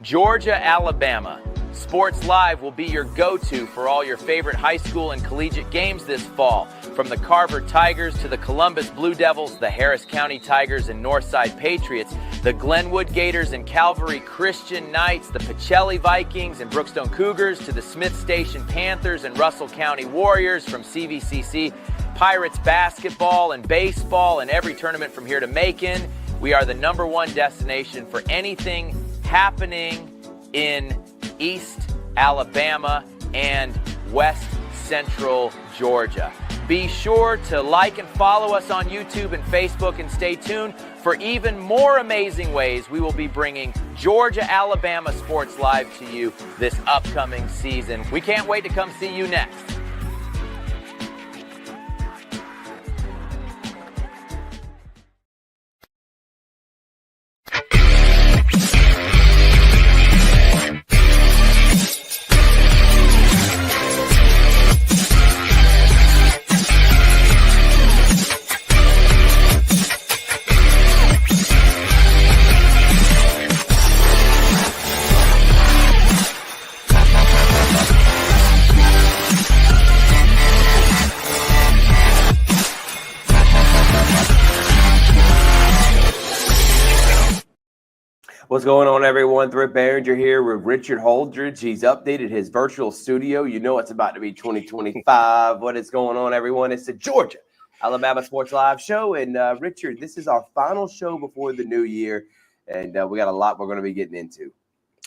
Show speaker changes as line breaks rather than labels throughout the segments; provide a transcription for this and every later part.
Georgia, Alabama. Sports Live will be your go-to for all your favorite high school and collegiate games this fall. From the Carver Tigers to the Columbus Blue Devils, the Harris County Tigers and Northside Patriots, the Glenwood Gators and Calvary Christian Knights, the Pacelli Vikings and Brookstone Cougars, to the Smith Station Panthers and Russell County Warriors, from CVCC, Pirates basketball and baseball, and every tournament from here to Macon. We are the #1 destination for anything happening in East Alabama and West Central Georgia. Be sure to like and follow us on YouTube and Facebook, and stay tuned for even more amazing ways we will be bringing Georgia, Alabama Sports Live to you this upcoming season. We can't wait to come see you next.
What's going on, everyone? Thrift Barringer here with Richard Holdridge. He's updated his virtual studio. You know it's about to be 2025. What is going on, everyone? It's the Georgia Alabama Sports Live show. And Richard, this is our final show before the new year. And we got a lot we're going to be getting into.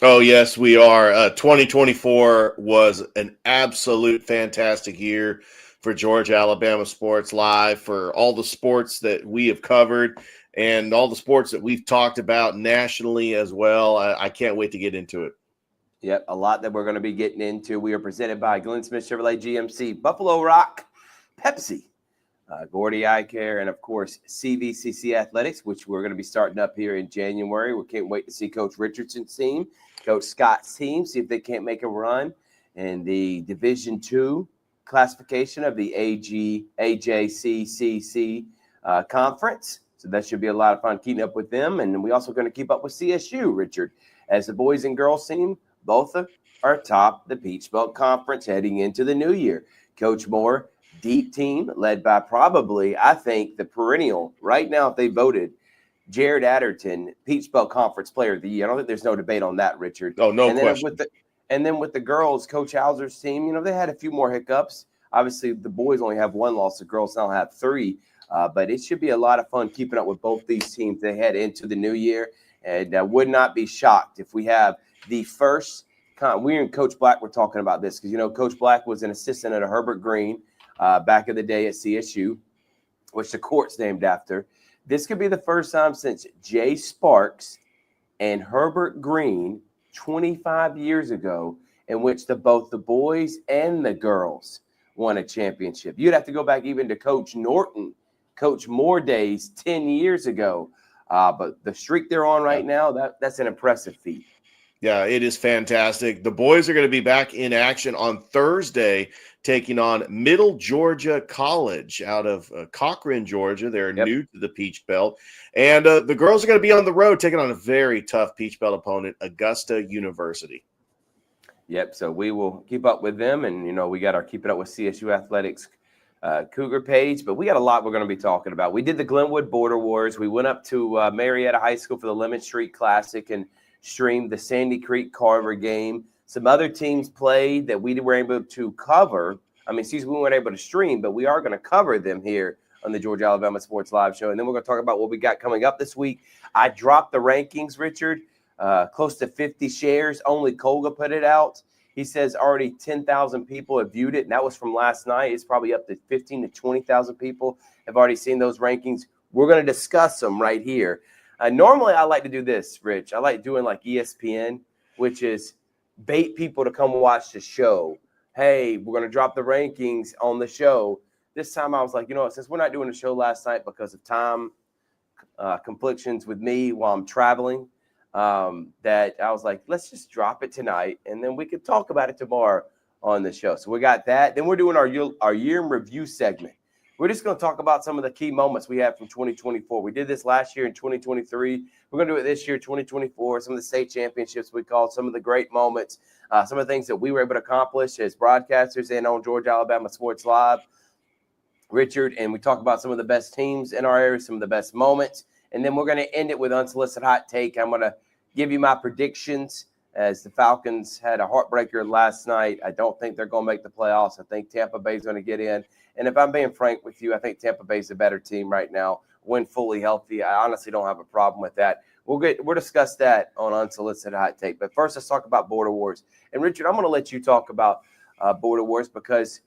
Oh, yes, we are. 2024 was an absolute fantastic year for Georgia Alabama Sports Live, for all the sports that we have covered and all the sports that we've talked about nationally as well. I can't wait to get into it.
Yep, a lot that we're going to be getting into. We are presented by Glenn Smith Chevrolet GMC, Buffalo Rock, Pepsi, Gordy Eye Care, and, of course, CVCC Athletics, which we're going to be starting up here in January. We can't wait to see Coach Richardson's team, Coach Scott's team, see if they can't make a run in the Division II classification of the AJCCC conference. So that should be a lot of fun keeping up with them. And we also going to keep up with CSU, Richard, as the boys and girls team, both are top the Peach Belt Conference heading into the new year. Coach Moore, deep team led by probably, I think, the perennial, right now, if they voted, Jared Adderton, Peach Belt Conference Player of the Year. I don't think there's no debate on that, Richard.
Oh, no question.
And then with the girls, Coach Hauser's team, you know, they had a few more hiccups. Obviously, the boys only have one loss. The girls now have three. But it should be a lot of fun keeping up with both these teams that head into the new year. And would not be shocked if we have the first we and Coach Black were talking about this because, you know, Coach Black was an assistant at Herbert Green back in the day at CSU, which the court's named after. This could be the first time since Jay Sparks and Herbert Green 25 years ago in which both the boys and the girls won a championship. You'd have to go back even to Coach Norton, Coach Moore days 10 years ago. But the streak they're on right now, that's an impressive feat.
Yeah, it is fantastic. The boys are going to be back in action on Thursday, taking on Middle Georgia College out of Cochran, Georgia. They're new to the Peach Belt. And the girls are going to be on the road, taking on a very tough Peach Belt opponent, Augusta University.
Yep, so we will keep up with them. And, you know, we got our Keeping Up with CSU Athletics Cougar page, but we got a lot we're going to be talking about. We did the Glenwood Border Wars. We went up to Marietta High School for the Lemon Street Classic and streamed the Sandy Creek Carver game. Some other teams played that we were able to cover. We weren't able to stream, but we are going to cover them here on the Georgia Alabama Sports Live show. And then we're going to talk about what we got coming up this week. I dropped the rankings, Richard, close to 50 shares. Only Colga put it out. He says already 10,000 people have viewed it, and that was from last night. It's probably up to 15 to 20,000 people have already seen those rankings. We're going to discuss them right here. Normally, I like to do this, Rich. I like doing like ESPN, which is bait people to come watch the show. Hey, we're going to drop the rankings on the show. This time I was like, you know what, since we're not doing the show last night because of time conflictions with me while I'm traveling, that I was like, let's just drop it tonight, and then we could talk about it tomorrow on the show. So we got that. Then we're doing our year in review segment We're just going to talk about some of the key moments we had from 2024. We did this last year in 2023. We're going to do it this year, 2024, some of the state championships we called, some of the great moments, some of the things that we were able to accomplish as broadcasters and on Georgia Alabama Sports Live, Richard, and we talk about some of the best teams in our area, some of the best moments, and then we're going to end it with Unsolicited Hot Take. I'm going to give you my predictions as the Falcons had a heartbreaker last night. I don't think they're going to make the playoffs. I think Tampa Bay's going to get in. And if I'm being frank with you, I think Tampa Bay's a better team right now when fully healthy. I honestly don't have a problem with that. We'll discuss that on Unsolicited Hot Take. But first, let's talk about Border Wars. And, Richard, I'm going to let you talk about Border Wars because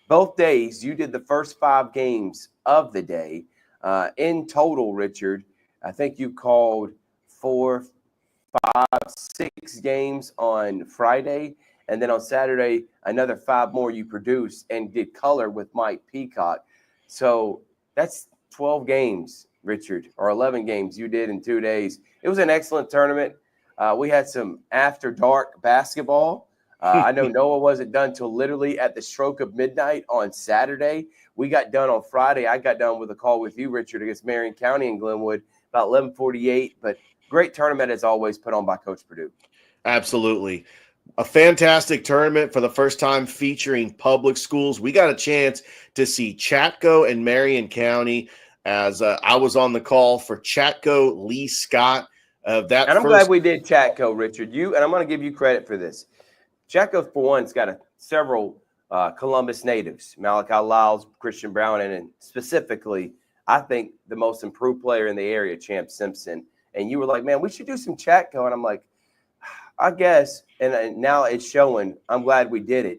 both days you did the first 5 games of the day. In total, Richard, I think you called 4, 5, 6 games on Friday, and then on Saturday another 5 more you produced and did color with Mike Peacock. So that's 12 games, Richard, or 11 games you did in 2 days. It was an excellent tournament. We had some after dark basketball. I know Noah wasn't done till literally at the stroke of midnight on Saturday. We got done on Friday. I got done with a call with you, Richard, against Marion County in Glenwood about 11:48, but great tournament as always put on by Coach Purdue.
Absolutely. A fantastic tournament for the first time featuring public schools. We got a chance to see Chatco and Marion County as I was on the call for Chatco Lee Scott. And I'm
glad we did Chatco, Richard. And I'm going to give you credit for this. Chatco, for one, has got several Columbus natives, Malachi Lyles, Christian Brown, and specifically, I think the most improved player in the area, Champ Simpson. And you were like, man, we should do some Chatco. And I'm like, I guess. And now it's showing. I'm glad we did it.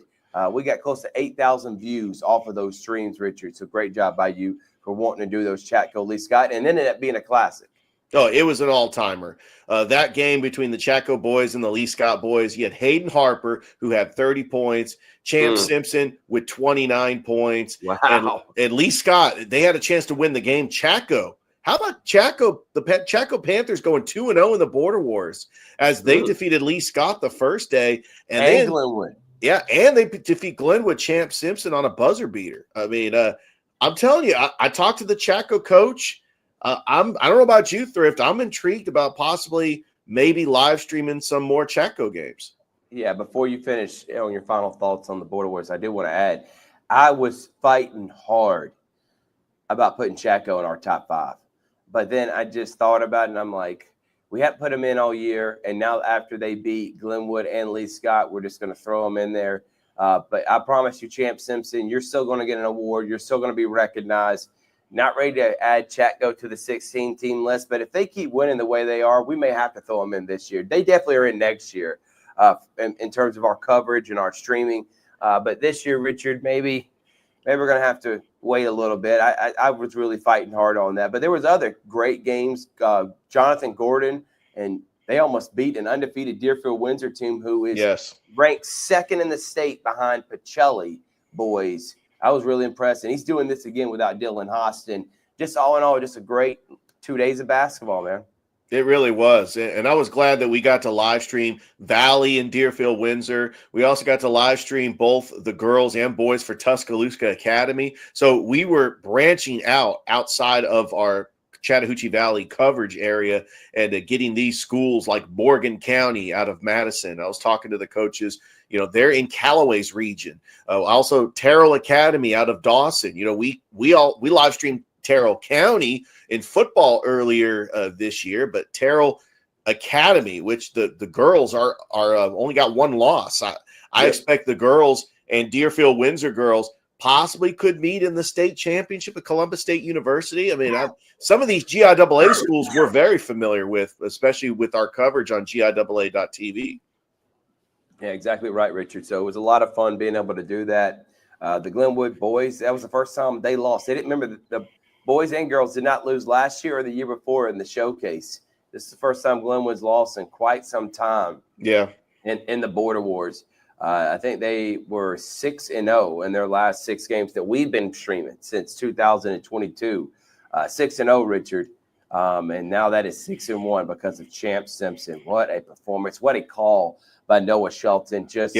We got close to 8,000 views off of those streams, Richard. So great job by you for wanting to do those Chatco Lee Scott. And then ended up being a classic.
Oh, it was an all-timer. That game between the Chatco boys and the Lee Scott boys, you had Hayden Harper, who had 30 points, Champ Simpson with 29 points.
Wow.
And Lee Scott, they had a chance to win the game. Chatco. How about Chatco? The Chatco Panthers going 2-0 in the Border Wars as they defeated Lee Scott the first day. And then
Glenwood.
Yeah, and they defeat Glenwood Champ Simpson on a buzzer beater. I mean, I'm telling you, I talked to the Chatco coach. I don't know about you, Thrift. I'm intrigued about possibly maybe live streaming some more Chatco games.
Yeah, before you finish on your final thoughts on the Border Wars, I do want to add, I was fighting hard about putting Chatco in our top 5. But then I just thought about it, and I'm like, we haven't put them in all year, and now after they beat Glenwood and Lee Scott, we're just going to throw them in there. But I promise you, Champ Simpson, you're still going to get an award. You're still going to be recognized. Not ready to add Chatco to the 16-team list, but if they keep winning the way they are, we may have to throw them in this year. They definitely are in next year in terms of our coverage and our streaming. But this year, Richard, maybe we're going to have to wait a little bit. I was really fighting hard on that. But there was other great games. Jonathan Gordon, and they almost beat an undefeated Deerfield-Windsor team who is ranked 2nd in the state behind Pacelli boys. I was really impressed, and he's doing this again without Dylan Hostin. Just all in all, just a great 2 days of basketball, man.
It really was, and I was glad that we got to live stream Valley and Deerfield-Windsor. We also got to live stream both the girls and boys for Tuscaloosa Academy. So we were branching outside of our Chattahoochee Valley coverage area and getting these schools like Morgan County out of Madison. I was talking to the coaches. They're in Callaway's region. Also, Terrell Academy out of Dawson. We live streamed Terrell County in football earlier this year, but Terrell Academy, which the girls are only got 1 loss. I expect the girls and Deerfield-Windsor girls possibly could meet in the state championship at Columbus State University. I mean, some of these GIAA schools we're very familiar with, especially with our coverage on GIAA.tv.
Yeah, exactly right, Richard. So it was a lot of fun being able to do that. The Glenwood boys, that was the first time they lost. They didn't remember the boys and girls did not lose last year or the year before in the showcase. This is the first time Glenwood's lost in quite some time.
Yeah.
In the Border Wars. I think they were 6-0 in their last 6 games that we've been streaming since 2022. 6-0, Richard. And now that is 6-1 because of Champ Simpson. What a performance. What a call by Noah Shelton. Just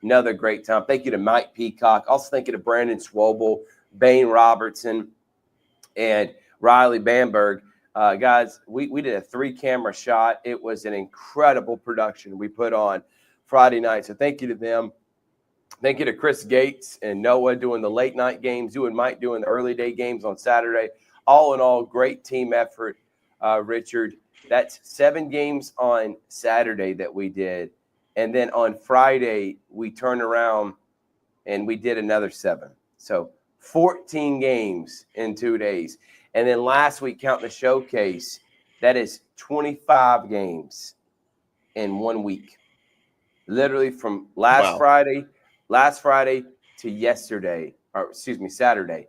another great time. Thank you to Mike Peacock. Also thank you to Brandon Schwobel, Bain Robertson, and Riley Bamberg. Guys, we did a 3-camera shot. It was an incredible production we put on Friday night. So thank you to them. Thank you to Chris Gates and Noah doing the late night games, you and Mike doing the early day games on Saturday. All in all, great team effort, Richard. That's 7 games on Saturday that we did. And then on Friday, we turned around and we did another 7. So 14 games in 2 days. And then last week, counting the showcase, that is 25 games in 1 week. Literally from last Friday to yesterday, or excuse me, Saturday,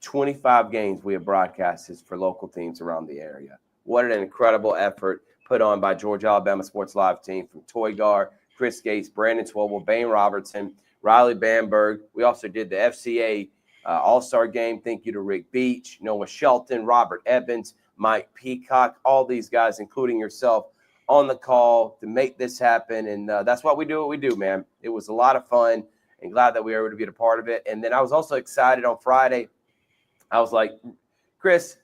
25 games we have broadcasted for local teams around the area. What an incredible effort put on by Georgia Alabama Sports Live team from Toygar, Chris Gates, Brandon Swobel, Bain Robertson, Riley Bamberg. We also did the FCA All-Star game. Thank you to Rick Beach, Noah Shelton, Robert Evans, Mike Peacock, all these guys, including yourself, on the call to make this happen. And that's why we do what we do, man. It was a lot of fun and glad that we were able to be a part of it. And then I was also excited on Friday. I was like, Chris,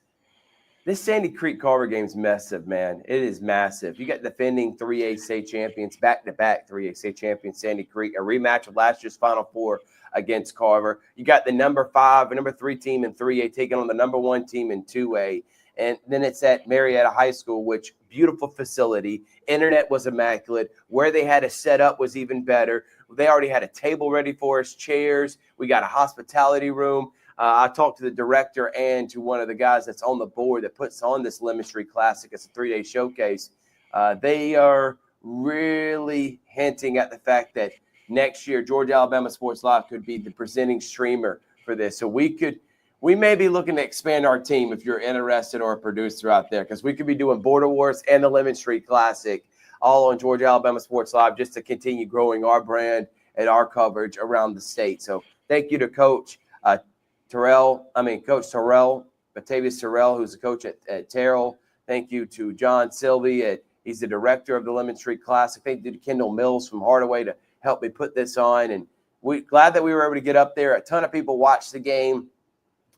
this Sandy Creek Carver game is massive, man. It is massive. You got defending 3A state champions, back-to-back 3A state champions, Sandy Creek, a rematch of last year's Final Four against Carver. You got the number 5 and number 3 team in 3A taking on the number 1 team in 2A. And then it's at Marietta High School, which beautiful facility. Internet was immaculate. Where they had it set up was even better. They already had a table ready for us, chairs. We got a hospitality room. I talked to the director and to one of the guys that's on the board that puts on this Lemon Street Classic. It's a 3-day showcase. They are really hinting at the fact that next year, Georgia Alabama Sports Live could be the presenting streamer for this. So we may be looking to expand our team if you're interested or a producer out there, because we could be doing Border Wars and the Lemon Street Classic all on Georgia Alabama Sports Live just to continue growing our brand and our coverage around the state. So thank you to Coach Terrell, Batavius Terrell, who's the coach at Terrell. Thank you to John Sylvie. He's the director of the Lemon Street Classic. Thank you to Kendall Mills from Hardaway to help me put this on. And we're glad that we were able to get up there. A ton of people watched the game.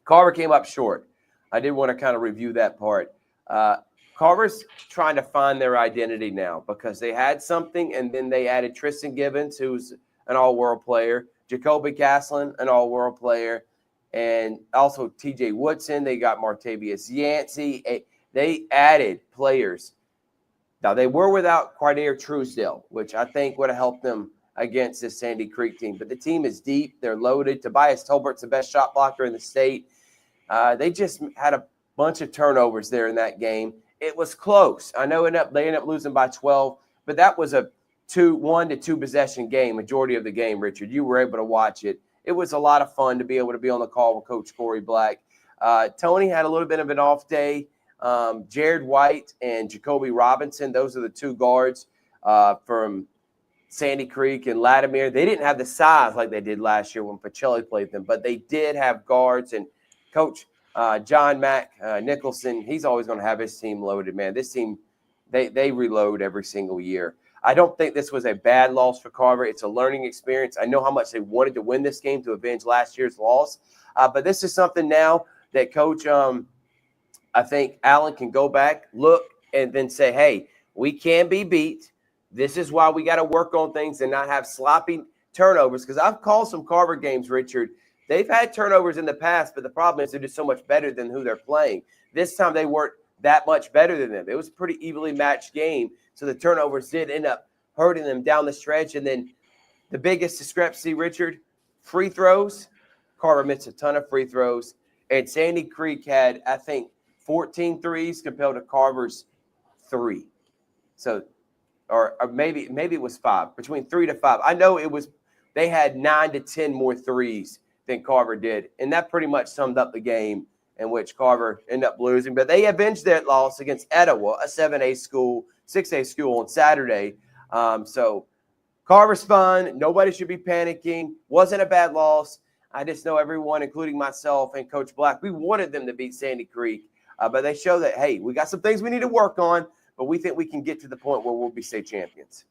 Carver came up short. I did want to kind of review that part. Carver's trying to find their identity now because they had something, and then they added Tristan Gibbons, who's an all-world player, Jacoby Caslin, an all-world player, and also TJ Woodson. They got Martavius Yancey. They added players. Now, they were without Quardere Truesdale, which I think would have helped them against this Sandy Creek team. But the team is deep. They're loaded. Tobias Tolbert's the best shot blocker in the state. They just had a bunch of turnovers there in that game. It was close. I know they ended up losing by 12, but that was a 1 to 2 possession game, majority of the game, Richard. You were able to watch it. It was a lot of fun to be able to be on the call with Coach Corey Black. Tony had a little bit of an off day. Jared White and Jacoby Robinson, those are the 2 guards from Sandy Creek and Latimer. They didn't have the size like they did last year when Pacelli played them, but they did have guards. And Coach John Mack Nicholson, he's always going to have his team loaded, man. This team, they reload every single year. I don't think this was a bad loss for Carver. It's a learning experience. I know how much they wanted to win this game to avenge last year's loss. But this is something now that Coach, I think Allen can go back, look, and then say, hey, we can be beat. This is why we got to work on things and not have sloppy turnovers. Because I've called some Carver games, Richard. They've had turnovers in the past, but the problem is they're just so much better than who they're playing. This time they weren't that much better than them. It was a pretty evenly matched game. So the turnovers did end up hurting them down the stretch. And then the biggest discrepancy, Richard, free throws. Carver missed a ton of free throws. And Sandy Creek had, I think, 14 threes compared to Carver's 3. So, or maybe it was 5, between 3 to 5. I know they had 9 to 10 more threes than Carver did. And that pretty much summed up the game in which Carver ended up losing. But they avenged that loss against Etowah, a 7A school, 6A school on Saturday. So Carver's fun. Nobody should be panicking. Wasn't a bad loss. I just know everyone, including myself and Coach Black, we wanted them to beat Sandy Creek. But they show that, hey, we got some things we need to work on, but we think we can get to the point where we'll be state champions.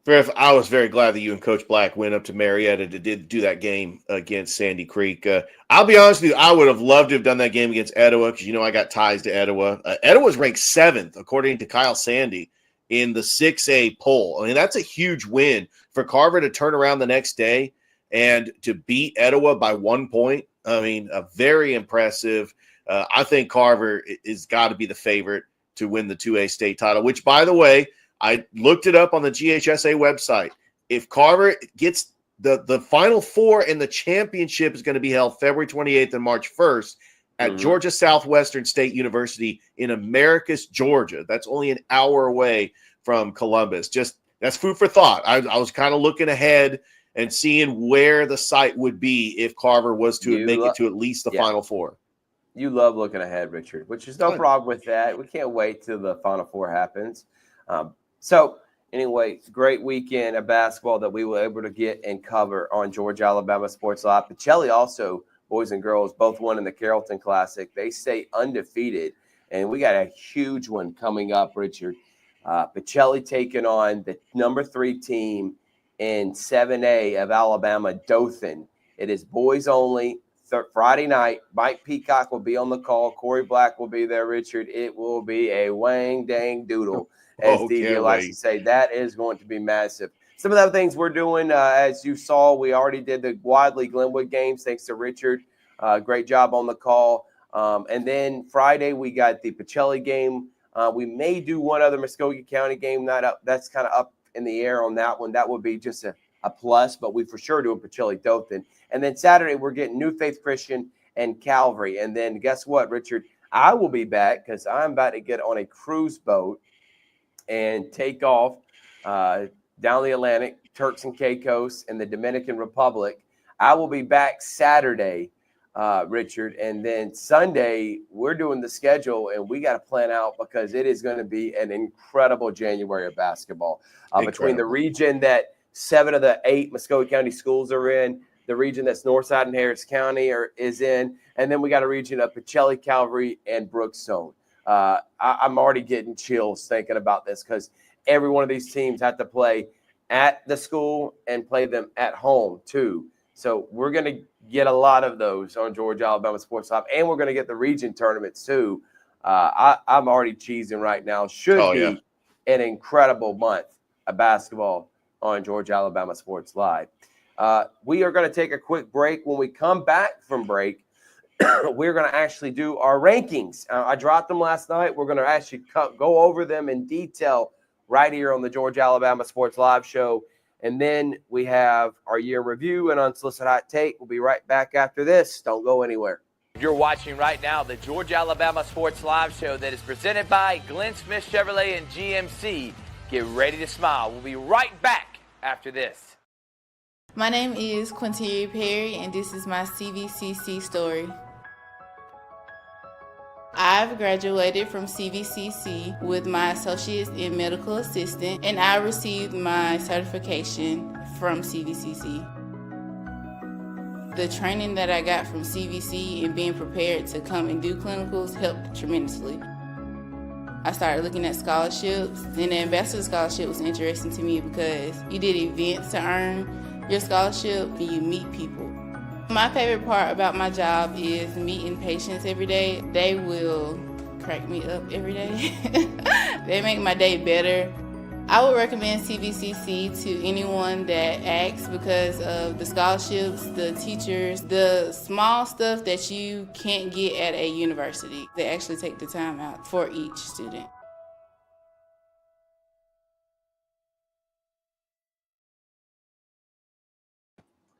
Griff, I was very glad that you and Coach Black went up to Marietta to do that game against Sandy Creek. I'll be honest with you, I would have loved to have done that game against Etowah because, I got ties to Etowah. Etowah's ranked 7th, according to Kyle Sandy, in the 6A poll. I mean, that's a huge win for Carver to turn around the next day and to beat Etowah by 1 point. I mean, very impressive. I think Carver is got to be the favorite to win the 2A state title, which, by the way, I looked it up on the GHSA website. If Carver gets the Final Four and the championship is going to be held February 28th and March 1st at Georgia Southwestern State University in Americus, Georgia. That's only an hour away from Columbus. Just that's food for thought. I was kind of looking ahead and seeing where the site would be if Carver was to make it to at least the Final Four.
You love looking ahead, Richard, which is no problem with that. We can't wait till the Final Four happens. So anyway, great weekend of basketball that we were able to get and cover on Georgia Alabama Sports Live. Pacelli also, boys and girls, both won in the Carrollton Classic. They stay undefeated, and we got a huge one coming up, Richard. Pacelli taking on the number 3 team in 7A of Alabama, Dothan. It is boys only. Friday night, Mike Peacock will be on the call. Corey Black will be there, Richard. It will be a wang dang doodle, as Stevie likes to say. That is going to be massive. Some of the other things we're doing, as you saw, we already did the Wadley Glenwood games, thanks to Richard. Great job on the call. And then Friday, we got the Pacelli game. We may do one other Muskogee County game. That's kind of up in the air on that one. That would be just a plus, but we for sure doing Pacelli Dothan. And then Saturday, we're getting New Faith Christian and Calvary. And then guess what, Richard? I will be back because I'm about to get on a cruise boat and take off down the Atlantic, Turks and Caicos, and the Dominican Republic. I will be back Saturday, Richard. And then Sunday, we're doing the schedule, and we got to plan out because it is going to be an incredible January of basketball. Between the region that 7 of the 8 Muskogee County schools are in, the region that's Northside and Harris County is in, and then we got a region of Pacelli, Calvary, and Brookstone. I'm already getting chills thinking about this because every one of these teams have to play at the school and play them at home too. So we're going to get a lot of those on Georgia Alabama Sports Live, and we're going to get the region tournaments too. I'm already cheesing right now. Should be an incredible month of basketball on Georgia Alabama Sports Live. We are going to take a quick break. When we come back from break, we're going to actually do our rankings. I dropped them last night. We're going to actually go over them in detail right here on the Georgia Alabama Sports Live show. And then we have our year review and Unsolicited Hot Take. We'll be right back after this. Don't go anywhere.
You're watching right now the Georgia Alabama Sports Live show that is presented by Glenn Smith Chevrolet and GMC. Get ready to smile. We'll be right back after this.
My name is Quinteria Perry, and this is my CVCC story. I've graduated from CVCC with my associates in medical assistant, and I received my certification from CVCC. The training that I got from CVC and being prepared to come and do clinicals helped tremendously. I started looking at scholarships, and the Ambassador Scholarship was interesting to me because you did events to earn your scholarship and you meet people. My favorite part about my job is meeting patients every day. They will crack me up every day. They make my day better. I would recommend CVCC to anyone that asks because of the scholarships, the teachers, the small stuff that you can't get at a university. They actually take the time out for each student.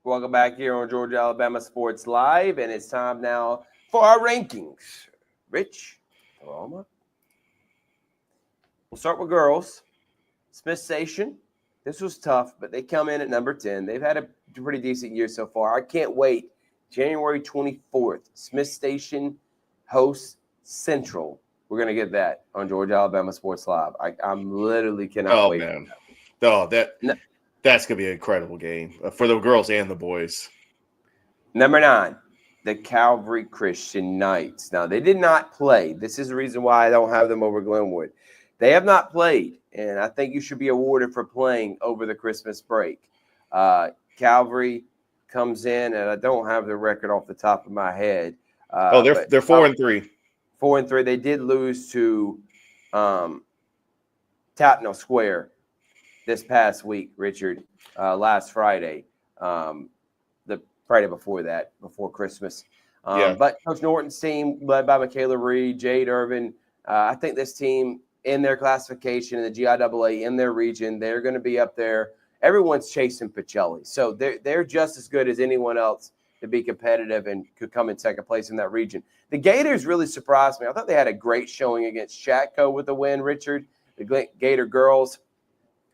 Welcome back here on Georgia Alabama Sports Live, and it's time now for our rankings. Rich, We'll start with girls. Smith Station, this was tough, but they come in at number 10. They've had a pretty decent year so far. I can't wait. January 24th, Smith Station hosts Central. We're going to get that on Georgia Alabama Sports Live. I'm literally cannot wait.
Man. That's going to be an incredible game for the girls and the boys.
Number 9, the Calvary Christian Knights. Now, they did not play. This is the reason why I don't have them over Glenwood. They have not played, and I think you should be awarded for playing over the Christmas break. Calvary comes in, and I don't have the record off the top of my head.
They're 4-3.
4-3. They did lose to Tapnell Square this past week, Richard, last Friday, the Friday before that, before Christmas. But Coach Norton's team, led by Michaela Reed, Jade Irvin, I think this team in their classification in the GIAA in their region, they're going to be up there. Everyone's chasing Pacelli. So they're just as good as anyone else to be competitive and could come in second place in that region. The Gators really surprised me. I thought they had a great showing against Chatco with a win, Richard. The Gator girls,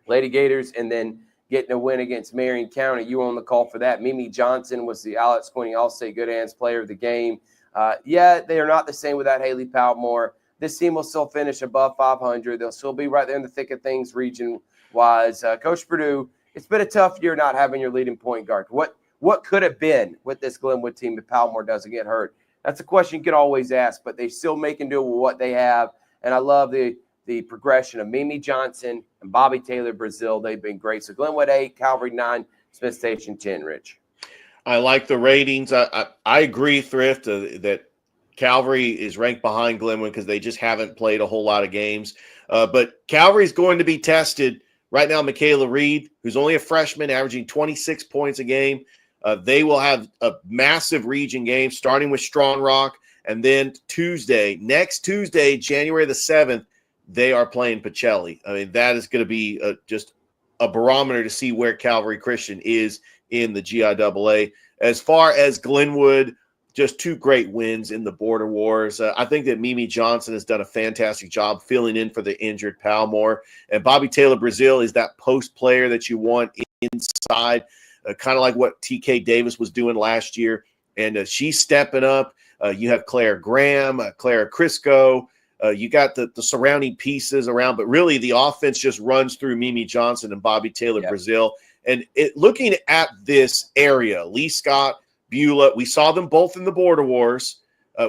Lady Gators, and then getting a win against Marion County. You were on the call for that. Mimi Johnson was the Alex Quinny All-State Good Hands player of the game. They are not the same without Haley Palmore. This team will still finish above 500. They'll still be right there in the thick of things region-wise. Coach Purdue, it's been a tough year not having your leading point guard. What could have been with this Glenwood team if Palmore doesn't get hurt? That's a question you can always ask, but they still make and do with what they have. And I love the progression of Mimi Johnson and Bobby Taylor Brazil. They've been great. So Glenwood 8, Calvary 9, Smith Station 10, Rich.
I like the ratings. I agree, Thrift, that Calvary is ranked behind Glenwood because they just haven't played a whole lot of games. But Calvary's going to be tested. Right now, Michaela Reed, who's only a freshman, averaging 26 points a game. They will have a massive region game starting with Strong Rock. And then next Tuesday, January the 7th, they are playing Pacelli. I mean, that is going to be just a barometer to see where Calvary Christian is in the GIAA. As far as Glenwood, just 2 great wins in the Border Wars. I think that Mimi Johnson has done a fantastic job filling in for the injured Palmore. And Bobby Taylor Brazil is that post player that you want inside, kind of like what TK Davis was doing last year. And she's stepping up. You have Claire Graham, Clara Crisco. You got the surrounding pieces around, but really the offense just runs through Mimi Johnson and Bobby Taylor Brazil. And looking at this area, Lee Scott, Beulah, we saw them both in the Border Wars.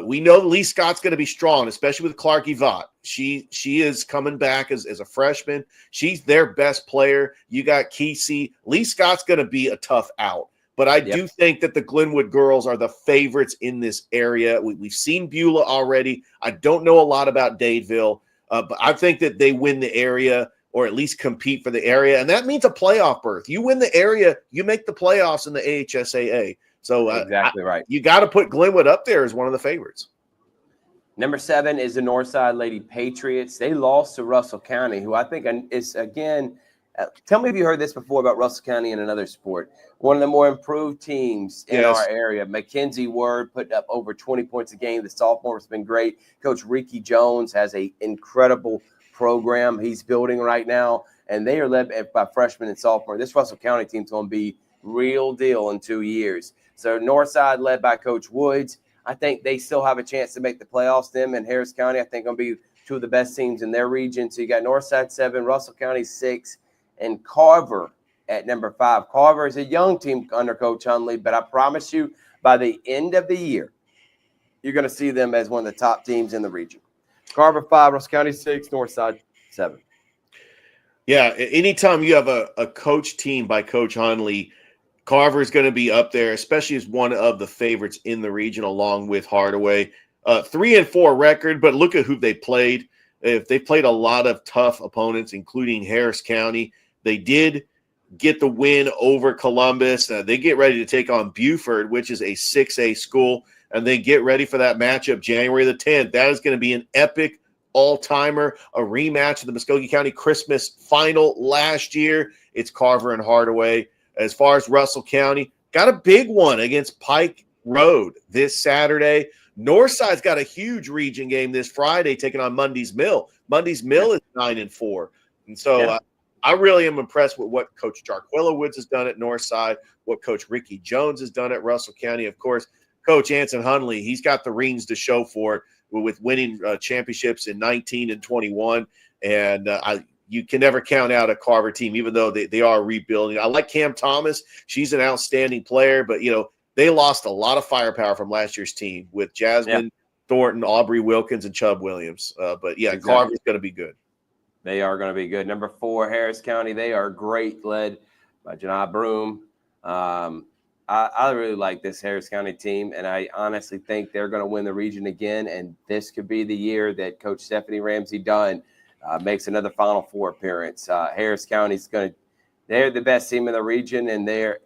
We know Lee Scott's going to be strong, especially with Clark Yvott. She is coming back as a freshman. She's their best player. You got Kesey. Lee Scott's going to be a tough out. But I do think that the Glenwood girls are the favorites in this area. We've seen Beulah already. I don't know a lot about Dadeville, but I think that they win the area or at least compete for the area. And that means a playoff berth. You win the area, you make the playoffs in the AHSAA. So
exactly right.
You got to put Glenwood up there as one of the favorites.
Number 7 is the Northside Lady Patriots. They lost to Russell County, who I think is, again, tell me if you heard this before about Russell County in another sport. One of the more improved teams in our area. Mackenzie Word put up over 20 points a game. The sophomore has been great. Coach Ricky Jones has an incredible program he's building right now, and they are led by freshmen and sophomore. This Russell County team's going to be real deal in 2 years. So Northside led by Coach Woods. I think they still have a chance to make the playoffs. Them and Harris County, I think, going to be 2 of the best teams in their region. So you got Northside 7, Russell County 6, and Carver at number 5. Carver is a young team under Coach Hunley, but I promise you by the end of the year, you're going to see them as one of the top teams in the region. Carver 5, Russell County 6, Northside 7.
Yeah, anytime you have a coach team by Coach Hunley, Carver is going to be up there, especially as one of the favorites in the region, along with Hardaway. 3-4 record, but look at who they played. If they played a lot of tough opponents, including Harris County. They did get the win over Columbus. They get ready to take on Buford, which is a 6A school, and they get ready for that matchup January the 10th. That is going to be an epic all-timer, a rematch of the Muskogee County Christmas final last year. It's Carver and Hardaway. As far as Russell County, got a big one against Pike Road this Saturday. Northside's got a huge region game this Friday, taking on Mundy's Mill. Mundy's Mill is 9-4. And so I really am impressed with what Coach Jarquilla Woods has done at Northside, what Coach Ricky Jones has done at Russell County. Of course, Coach Anson Hunley, he's got the rings to show for it with winning championships in 19 and 21. And you can never count out a Carver team, even though they are rebuilding. I like Cam Thomas. She's an outstanding player, but, they lost a lot of firepower from last year's team with Jasmine Thornton, Aubrey Wilkins, and Chubb Williams. But, exactly. Carver's going to be good.
They are going to be good. Number 4, Harris County. They are great, led by Janai Broom. I really like this Harris County team, and I honestly think they're going to win the region again, and this could be the year that Coach Stephanie Ramsey Dunn makes another Final Four appearance. Harris County's they're the best team in the region, and they're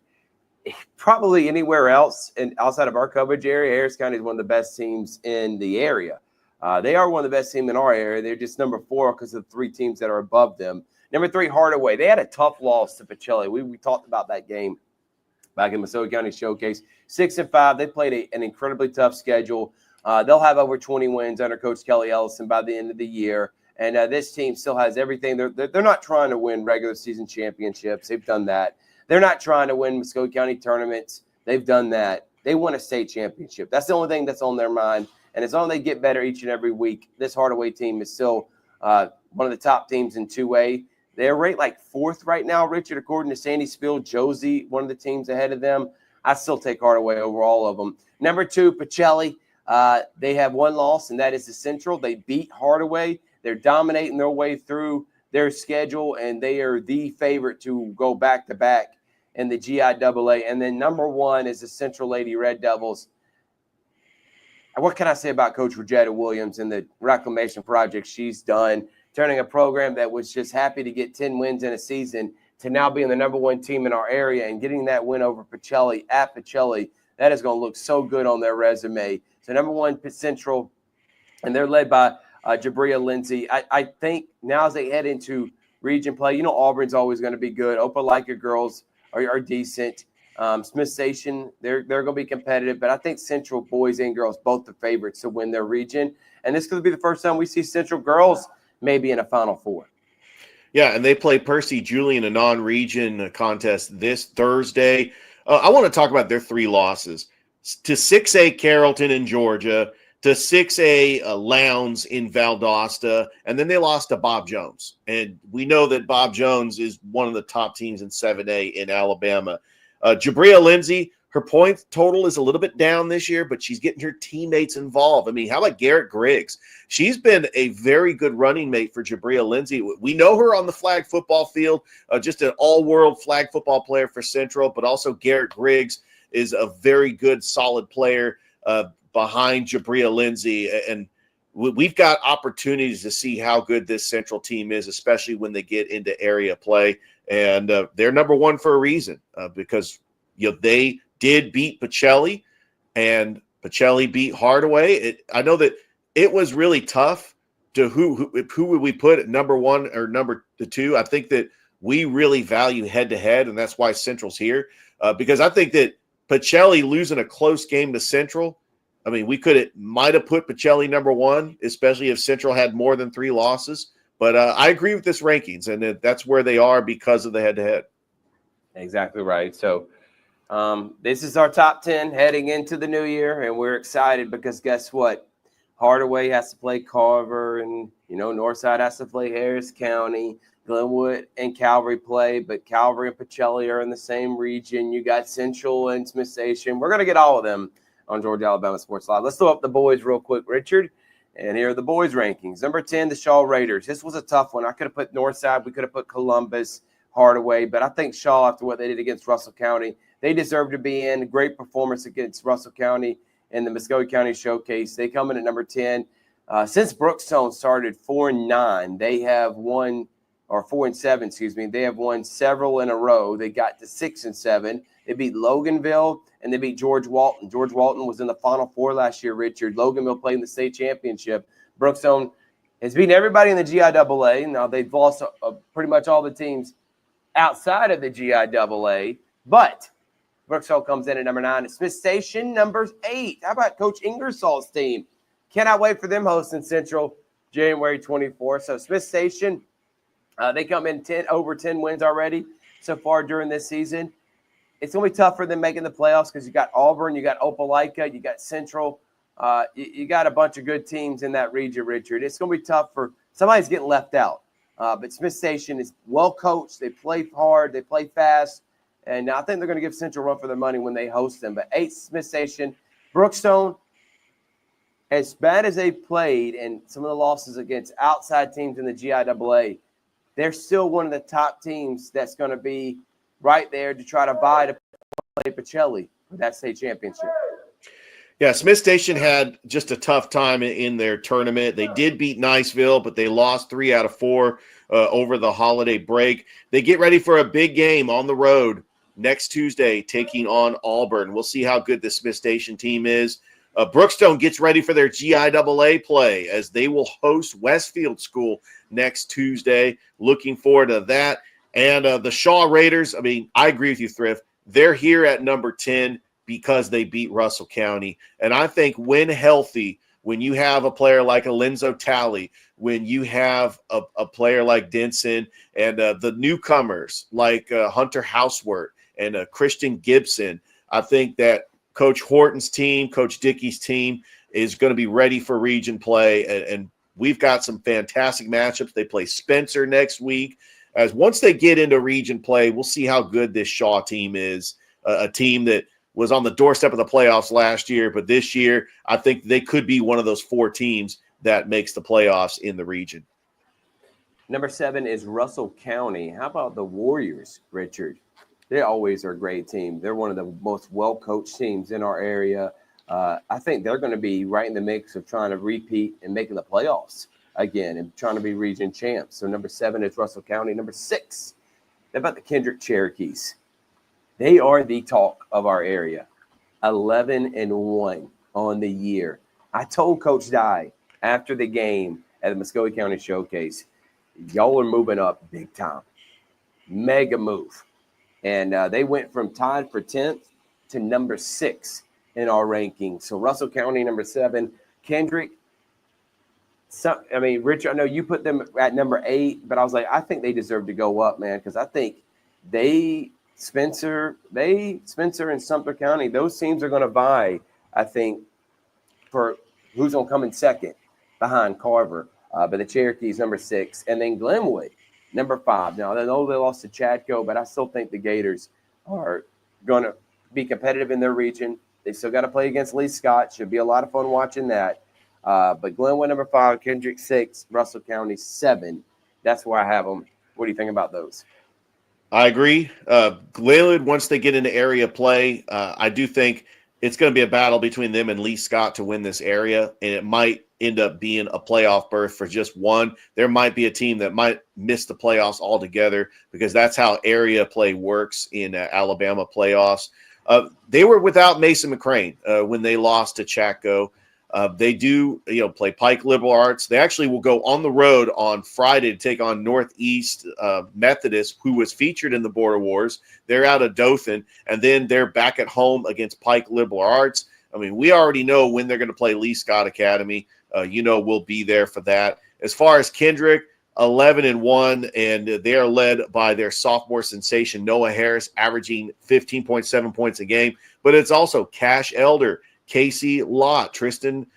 probably anywhere else and outside of our coverage area. Harris County is one of the best teams in the area. They are one of the best teams in our area. They're just number 4 because of the 3 teams that are above them. Number 3, Hardaway. They had a tough loss to Pacelli. We talked about that game back in Muskogee County Showcase. 6-5. They played an incredibly tough schedule. They'll have over 20 wins under Coach Kelly Ellison by the end of the year. And this team still has everything. They're not trying to win regular season championships. They've done that. They're not trying to win Muskogee County tournaments. They've done that. They want a state championship. That's the only thing that's on their mind. And as long as they get better each and every week, this Hardaway team is still one of the top teams in 2A. They're ranked like 4th right now, Richard, according to Sandy Spiel. Josie, one of the teams ahead of them. I still take Hardaway over all of them. Number 2, Pacelli. They have 1 loss, and that is the Central. They beat Hardaway. They're dominating their way through their schedule, and they are the favorite to go back-to-back in the GIAA. And then number 1 is the Central Lady Red Devils. What can I say about Coach Rogetta Williams and the reclamation project she's done, turning a program that was just happy to get 10 wins in a season to now being the number 1 team in our area and getting that win over Pacelli at Pacelli. That is going to look so good on their resume. So number 1, Central, and they're led by Jabria Lindsay. I think now as they head into region play, Auburn's always going to be good. Opelika girls are decent. Smith Station, they're going to be competitive, but I think Central boys and girls, both the favorites to win their region. And this could be the first time we see Central girls maybe in a Final Four.
Yeah, and they play Percy Julian, a non-region contest this Thursday. I want to talk about their 3 losses to 6A Carrollton in Georgia, to 6A Lowndes in Valdosta, and then they lost to Bob Jones. And we know that Bob Jones is one of the top teams in 7A in Alabama. Jabria Lindsay, her point total is a little bit down this year, but she's getting her teammates involved. I mean, how about Garrett Griggs? She's been a very good running mate for Jabria Lindsay. We know her on the flag football field, just an all-world flag football player for Central, but also Garrett Griggs is a very good, solid player behind Jabria Lindsay. And we've got opportunities to see how good this Central team is, especially when they get into area play. And they're number 1 for a reason because they did beat Pacelli, and Pacelli beat Hardaway. I know that it was really tough to who would we put at number 1 or number 2. I think that we really value head-to-head, and that's why Central's here because I think that Pacelli losing a close game to Central, I mean, we might have put Pacelli number 1, especially if Central had more than 3 losses. But I agree with this rankings, and that's where they are because of the head-to-head.
Exactly right. So this is our top 10 heading into the new year, and we're excited because guess what? Hardaway has to play Carver, and, Northside has to play Harris County. Glenwood and Calvary play, but Calvary and Pacelli are in the same region. You got Central and Smith Station. We're going to get all of them on Georgia Alabama Sports Live. Let's throw up the boys real quick, Richard. And here are the boys' rankings. Number 10, the Shaw Raiders. This was a tough one. I could have put Northside. We could have put Columbus, Hardaway. But I think Shaw, after what they did against Russell County, they deserve to be in. Great performance against Russell County in the Muskogee County Showcase. They come in at number 10. Since Brookstone started 4-9, they have won, or 4-7, excuse me. They have won several in a row. They got to 6-7. They beat Loganville, and they beat George Walton. George Walton was in the Final Four last year, Richard. Loganville played in the state championship. Brookstone has beaten everybody in the GIAA. Now, they've lost pretty much all the teams outside of the GIAA. But Brookstone comes in at number 9. Smith Station, number 8. How about Coach Ingersoll's team? Cannot wait for them hosting Central January 24th. So Smith Station, they come in over 10 wins already so far during this season. It's going to be tough for them making the playoffs because you got Auburn, you got Opelika, you got Central. You got a bunch of good teams in that region, Richard. It's going to be tough for somebody's getting left out. But Smith Station is well coached. They play hard. They play fast. And I think they're going to give Central a run for their money when they host them. But 8, Smith Station. Brookstone, as bad as they played and some of the losses against outside teams in the GIAA, they're still one of the top teams that's going to be right there to try to vie to play Pacelli for that state championship.
Yeah, Smith Station had just a tough time in their tournament. They did beat Niceville, but they lost 3 out of 4 over the holiday break. They get ready for a big game on the road next Tuesday, taking on Auburn. We'll see how good the Smith Station team is. Brookstone gets ready for their GIAA play as they will host Westfield School next Tuesday. Looking forward to that. And the Shaw Raiders, I mean, I agree with you, Thrift. They're here at number 10 because they beat Russell County. And I think when healthy, when you have a player like Alenzo Talley, when you have a player like Denson and the newcomers like Hunter Houseworth and Christian Gibson, I think that Coach Horton's team, Coach Dickey's team is going to be ready for region play. And we've got some fantastic matchups. They play Spencer next week. As once they get into region play, we'll see how good this Shaw team is, a team that was on the doorstep of the playoffs last year. But this year, I think they could be one of those 4 teams that makes the playoffs in the region.
Number 7 is Russell County. How about the Warriors, Richard? They always are a great team. They're one of the most well-coached teams in our area. I think they're going to be right in the mix of trying to repeat and making the playoffs again and trying to be region champs. So number 7 is Russell County. Number 6, how about the Kendrick Cherokees? They are the talk of our area. 11-1 on the year. I told Coach Dye after the game at the Muskogee County Showcase, y'all are moving up big time. Mega move. And they went from tied for 10th to number 6 in our ranking. So Russell County, number 7. Kendrick, Richard, I know you put them at number 8, but I was like, I think they deserve to go up, man, because I think Spencer and Sumter County, those teams are going to vie, I think, for who's going to come in second behind Carver. But the Cherokees, number 6. And then Glenwood, number 5. Now, I know they lost to Chadco, but I still think the Gators are going to be competitive in their region. They still got to play against Lee Scott. Should be a lot of fun watching that. But Glenwood, number 5, Kendrick, 6, Russell County, 7. That's where I have them. What do you think about those?
I agree. Glenwood, once they get into area play, I do think it's going to be a battle between them and Lee Scott to win this area, and it might end up being a playoff berth for just one. There might be a team that might miss the playoffs altogether because that's how area play works in Alabama playoffs. They were without Mason McCrane when they lost to Chaco. They do, play Pike Liberal Arts. They actually will go on the road on Friday to take on Northeast Methodist, who was featured in the Border Wars. They're out of Dothan, and then they're back at home against Pike Liberal Arts. I mean, we already know when they're going to play Lee Scott Academy. We'll be there for that. As far as Kendrick, 11-1, and they are led by their sophomore sensation, Noah Harris, averaging 15.7 points a game. But it's also Cash Elder, Casey Lott, Tristan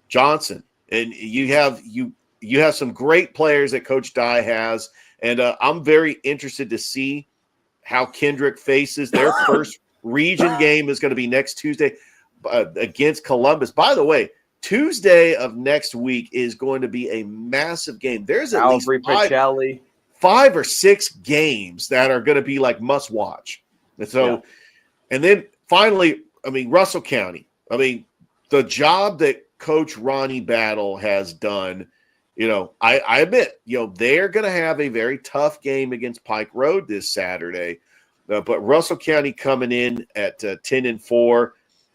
Johnson, and you have some great players that Coach Dye has, and I'm very interested to see how Kendrick faces their first region game is going to be next Tuesday against Columbus. By the way, Tuesday of next week is going to be a massive game. There's at least 5 or 6 games that are going to be like must watch. And so, and then finally, Russell County. The job that Coach Ronnie Battle has done, I admit, they're going to have a very tough game against Pike Road this Saturday. But Russell County coming in at 10-4.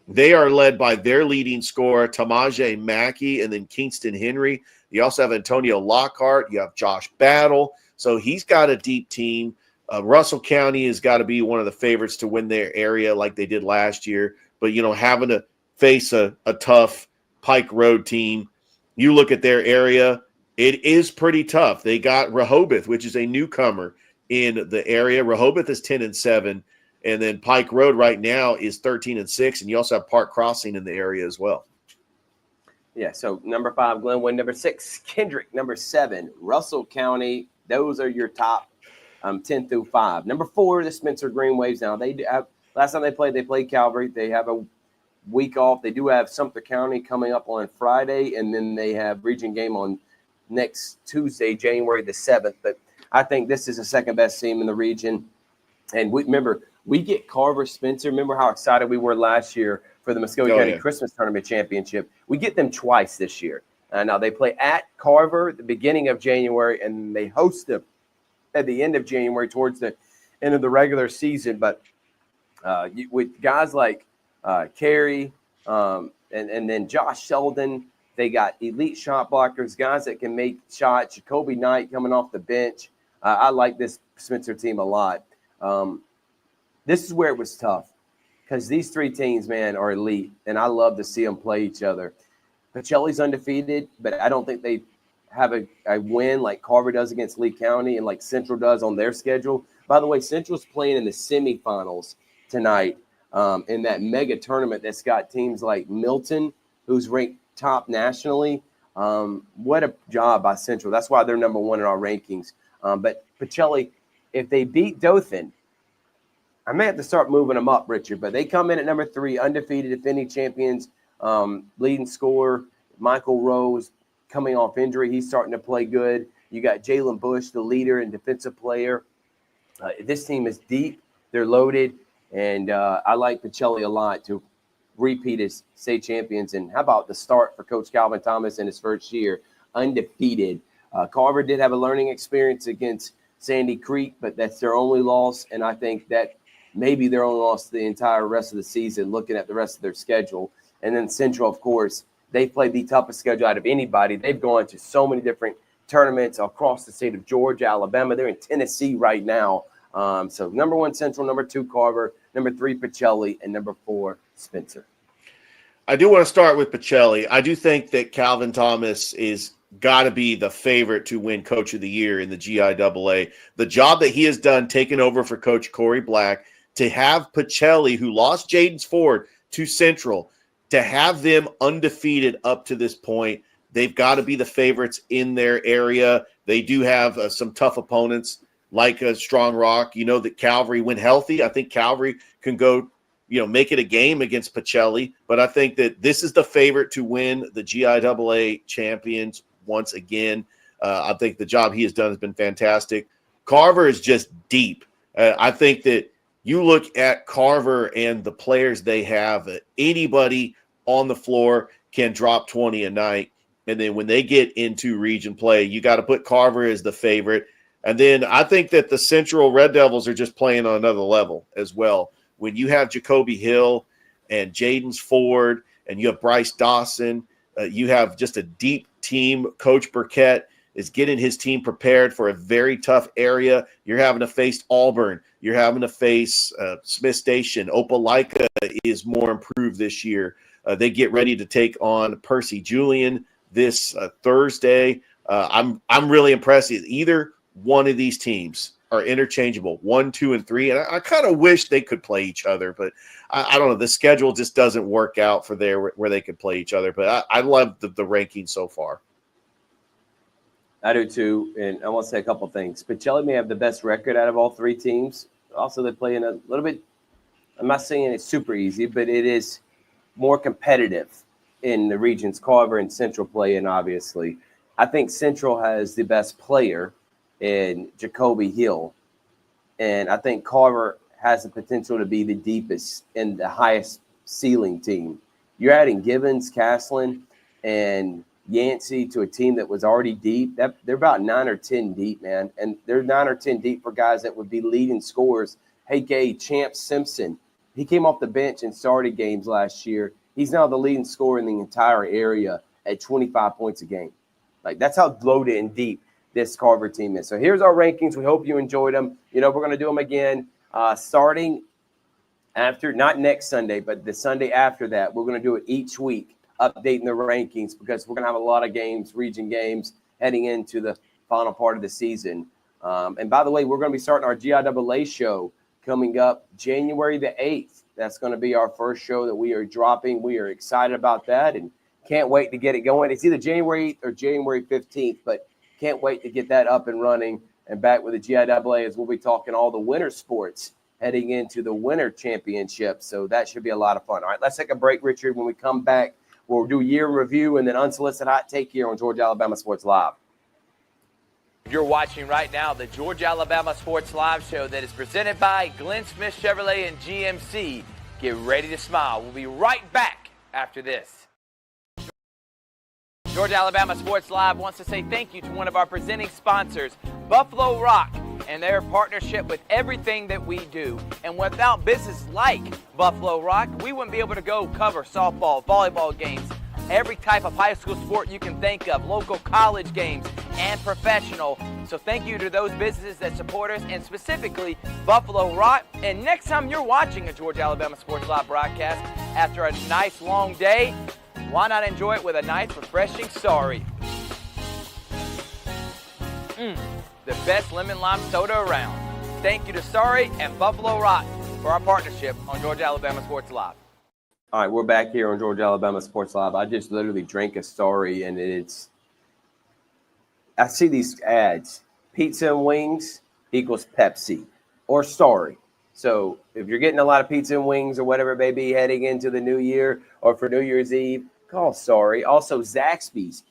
They are led by their leading scorer, Tamaje Mackey, and then Kingston Henry. You also have Antonio Lockhart. You have Josh Battle. So he's got a deep team. Russell County has got to be one of the favorites to win their area like they did last year. But, having to face a tough Pike Road team, you look at their area, it is pretty tough. They got Rehoboth, which is a newcomer in the area. Rehoboth is 10-7. And then Pike Road right now is 13-6, and you also have Park Crossing in the area as well.
Yeah, so number 5, Glenwood. Number 6, Kendrick. Number 7, Russell County. Those are your top 10 through 5. Number 4, the Spencer Green Waves. Now, they do have, last time they played Calvary. They have a week off. They do have Sumter County coming up on Friday, and then they have region game on next Tuesday, January the 7th. But I think this is the second best team in the region. And we get Carver Spencer. Remember how excited we were last year for the Muskogee County Christmas Tournament Championship. We get them twice this year. Now they play at Carver at the beginning of January, and they host them at the end of January towards the end of the regular season. But with guys like Carey and then Josh Sheldon, they got elite shot blockers, guys that can make shots. Jacoby Knight coming off the bench. I like this Spencer team a lot. This is where it was tough because these three teams, man, are elite, and I love to see them play each other. Pacelli's undefeated, but I don't think they have a win like Carver does against Lee County and like Central does on their schedule. By the way, Central's playing in the semifinals tonight in that mega tournament that's got teams like Milton, who's ranked top nationally. What a job by Central. That's why they're number one in our rankings. But Pacelli, if they beat Dothan, I may have to start moving them up, Richard, but they come in at number 3, undefeated, defending champions, leading scorer. Michael Rose coming off injury. He's starting to play good. You got Jalen Bush, the leader and defensive player. This team is deep. They're loaded, and I like Pacelli a lot to repeat as state champions. And how about the start for Coach Calvin Thomas in his first year, undefeated. Carver did have a learning experience against Sandy Creek, but that's their only loss, and I think that maybe their only loss the entire rest of the season, looking at the rest of their schedule. And then Central, of course, they played the toughest schedule out of anybody. They've gone to so many different tournaments across the state of Georgia, Alabama. They're in Tennessee right now. So number 1, Central, number 2, Carver, number 3, Pacelli, and number 4, Spencer.
I do want to start with Pacelli. I do think that Calvin Thomas is got to be the favorite to win Coach of the Year in the GIAA. The job that he has done taking over for Coach Corey Black, to have Pacelli, who lost Jaden Ford to Central, to have them undefeated up to this point, they've got to be the favorites in their area. They do have some tough opponents like Strong Rock. You know that Calvary, when healthy, I think Calvary can go, make it a game against Pacelli. But I think that this is the favorite to win the GIAA champions once again. I think the job he has done has been fantastic. Carver is just deep. I think that you look at Carver and the players they have, anybody on the floor can drop 20 a night. And then when they get into region play, you got to put Carver as the favorite. And then I think that the Central Red Devils are just playing on another level as well. When you have Jacoby Hill and Jaden Ford and you have Bryce Dawson, you have just a deep team. Coach Burkett is getting his team prepared for a very tough area. You're having to face Auburn. You're having to face Smith Station. Opelika is more improved this year. They get ready to take on Percy Julian this Thursday. I'm really impressed. Either one of these teams are interchangeable, 1, 2, and 3. And I kind of wish they could play each other, but I don't know. The schedule just doesn't work out for where they could play each other. But I love the ranking so far.
I do too, and I want to say a couple things. Pacelli may have the best record out of all 3 teams. Also, they play in a little bit, I'm not saying it's super easy, but it is more competitive in the regions Carver and Central play in, obviously. I think Central has the best player in Jacoby Hill, and I think Carver has the potential to be the deepest and the highest ceiling team. You're adding Gibbons, Caslin, and Yancey to a team that was already deep. They're about 9 or 10 deep, man. And they're 9 or 10 deep for guys that would be leading scorers. Hey, Gay, Champ Simpson, he came off the bench and started games last year. He's now the leading scorer in the entire area at 25 points a game. Like, that's how loaded and deep this Carver team is. So here's our rankings. We hope you enjoyed them. We're going to do them again starting after, not next Sunday, but the Sunday after that. We're going to do it each week, updating the rankings, because we're going to have a lot of games, region games, heading into the final part of the season. And by the way, we're going to be starting our GIAA show coming up January the 8th. That's going to be our first show that we are dropping. We are excited about that and can't wait to get it going. It's either January 8th or January 15th, but can't wait to get that up and running and back with the GIAA, as we'll be talking all the winter sports heading into the winter championship. So that should be a lot of fun. All right, let's take a break, Richard. When we come back, we'll do year in review and then unsolicited hot take here on Georgia Alabama Sports Live.
You're watching right now the Georgia Alabama Sports Live show that is presented by Glenn Smith Chevrolet and GMC. Get ready to smile. We'll be right back after this. Georgia Alabama Sports Live wants to say thank you to one of our presenting sponsors, Buffalo Rock, and their partnership with everything that we do. And without business like Buffalo Rock, we wouldn't be able to go cover softball, volleyball games, every type of high school sport you can think of, local college games, and professional. So thank you to those businesses that support us, and specifically Buffalo Rock. And next time you're watching a Georgia Alabama Sports Live broadcast after a nice long day, why not enjoy it with a nice refreshing sorry? The best lemon lime soda around. Thank you to Sorry and Buffalo Rock for our partnership on Georgia Alabama Sports Live.
All right, we're back here on Georgia Alabama Sports Live. I just literally drank a Sorry, and I see these ads. Pizza and wings equals Pepsi or Sorry. So if you're getting a lot of pizza and wings or whatever it may be heading into the new year or for New Year's Eve, call Sorry. Also, Zaxby's.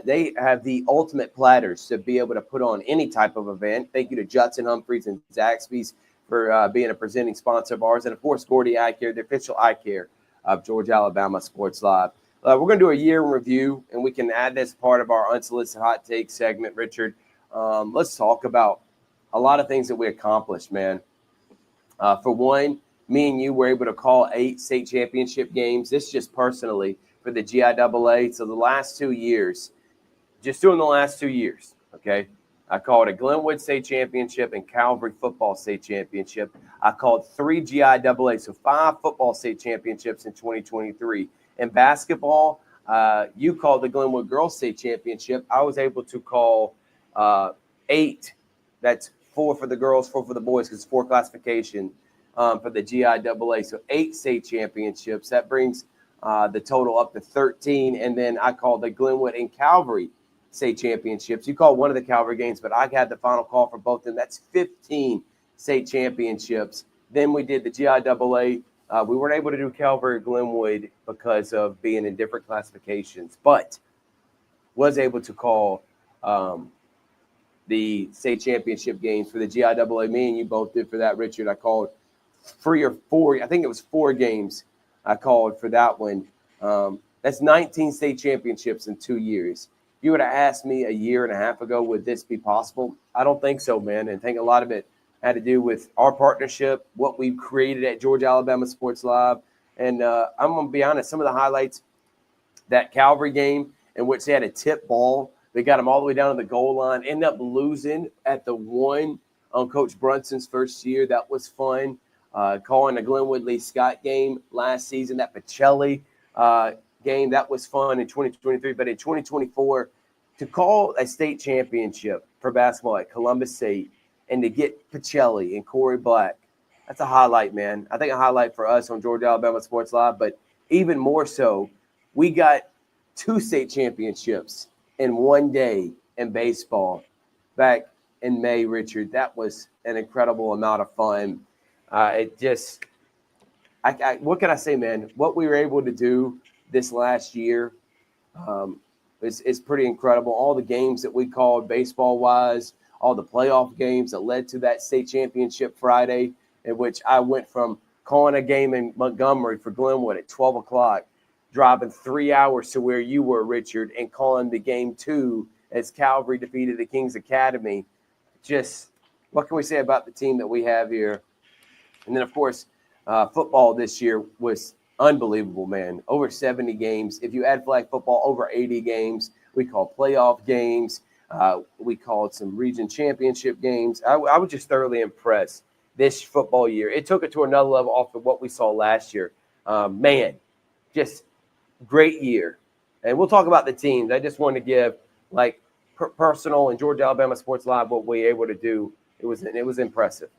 They have the ultimate platters to be able to put on any type of event. Thank you to Judson Humphreys and Zaxby's for being a presenting sponsor of ours. And, of course, Gordy Eye Care, the official eye care of Georgia Alabama Sports Live. We're going to do a year in review, and we can add this part of our Unsolicited Hot Take segment, Richard. Let's talk about a lot of things that we accomplished, man. For one, me and you were able to call 8 state championship games. This just personally for the GIAA. So the last 2 years, just doing the last 2 years, okay? I called a Glenwood State Championship and Calvary Football State Championship. I called 3 GIAA, so 5 football state championships in 2023. In basketball, you called the Glenwood Girls State Championship. I was able to call 8. That's 4 for the girls, 4 for the boys, because it's 4 classification for the GIAA. So 8 state championships. That brings the total up to 13. And then I called the Glenwood and Calvary state championships. You called one of the Calvary games, but I had the final call for both of them. That's 15 state championships. Then we did the GIAA. We weren't able to do Calvary or Glenwood because of being in different classifications, but was able to call the state championship games for the GIAA. Me and you both did for that, Richard. I called 3 or 4. I think it was 4 games I called for that one. That's 19 state championships in 2 years. If you would have asked me a year and a half ago, would this be possible? I don't think so, man. And I think a lot of it had to do with our partnership, what we've created at Georgia Alabama Sports Live. And I'm going to be honest, some of the highlights, that Calvary game in which they had a tip ball. They got them all the way down to the goal line, ended up losing at the 1 on Coach Brunson's first year. That was fun. Calling the Glenwood Lee Scott game last season, that Pacelli game, that was fun in 2023. But in 2024, to call a state championship for basketball at Columbus State and to get Pacelli and Corey Black, that's a highlight, man. I think a highlight for us on Georgia Alabama Sports Live. But even more so, we got 2 state championships in 1 day in baseball back in May, Richard. That was an incredible amount of fun. What can I say, man? What we were able to do this last year is pretty incredible. All the games that we called baseball-wise, all the playoff games that led to that state championship Friday, in which I went from calling a game in Montgomery for Glenwood at 12 o'clock, driving 3 hours to where you were, Richard, and calling the game 2 as Calvary defeated the Kings Academy. Just what can we say about the team that we have here? And then, of course, football this year was unbelievable, man. Over 70 games. If you add flag football, over 80 games. We called playoff games. We called some region championship games. I was just thoroughly impressed this football year. It took it to another level off of what we saw last year. Man, just great year. And we'll talk about the teams. I just wanted to give, like, personal and Georgia Alabama Sports Live what we were able to do. It was impressive.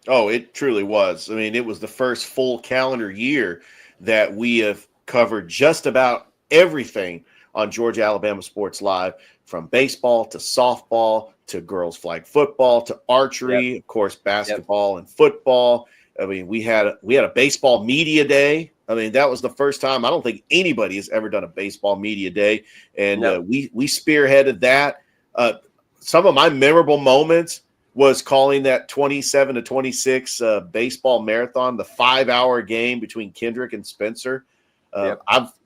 Oh, it truly was. I mean, it was the first full calendar year that we have covered just about everything on Georgia Alabama Sports Live, from baseball to softball to girls flag football to archery, of course, basketball and football. I mean, we had a baseball media day. I mean, that was the first time. I don't think anybody has ever done a baseball media day, and we spearheaded that. some of my memorable moments was calling that 27-26 baseball marathon, the 5-hour game between Kendrick and Spencer.
Yep.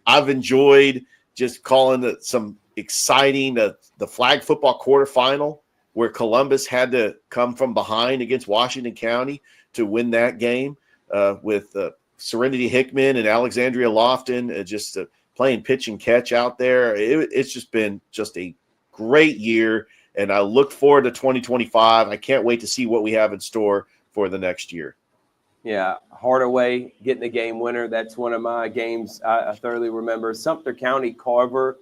I've enjoyed just calling some exciting the flag football quarterfinal where Columbus had to come from behind against Washington County to win that game with Serenity Hickman and Alexandria Lofton just playing pitch and catch out there. It's just been just a great year, and I look forward to 2025. I can't wait to see what we have in store for the next year.
Yeah, Hardaway getting the game winner. That's one of my games I thoroughly remember. Sumter County Carver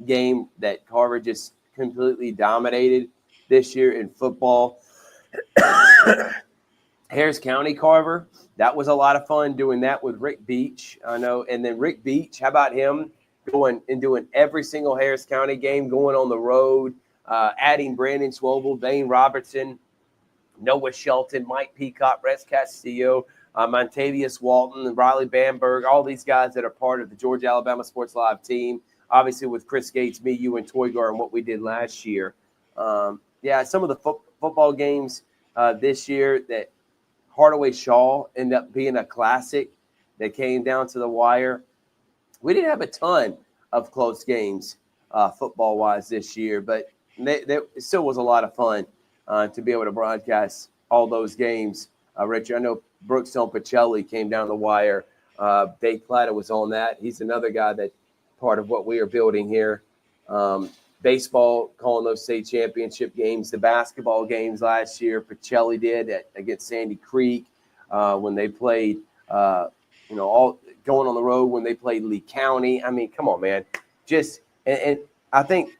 game that Carver just completely dominated this year in football. Harris County Carver, that was a lot of fun doing that with Rick Beach. I know. And then Rick Beach, how about him going and doing every single Harris County game, going on the road, adding Brandon Swobel, Dane Robertson, Noah Shelton, Mike Peacock, Rex Castillo, Montavious Walton, Riley Bamberg, all these guys that are part of the Georgia Alabama Sports Live team. Obviously with Chris Gates, me, you, and Toygar and what we did last year. Some of the football games this year that Hardaway Shaw ended up being a classic that came down to the wire. We didn't have a ton of close games football-wise this year, but it still was a lot of fun to be able to broadcast all those games. Richard, I know Brookstone Pacelli came down the wire. Dave Plata was on that. He's another guy that part of what we are building here. Baseball, calling those state championship games, the basketball games last year, Pacelli did against Sandy Creek when they played, all going on the road when they played Lee County. I mean, come on, man. And I think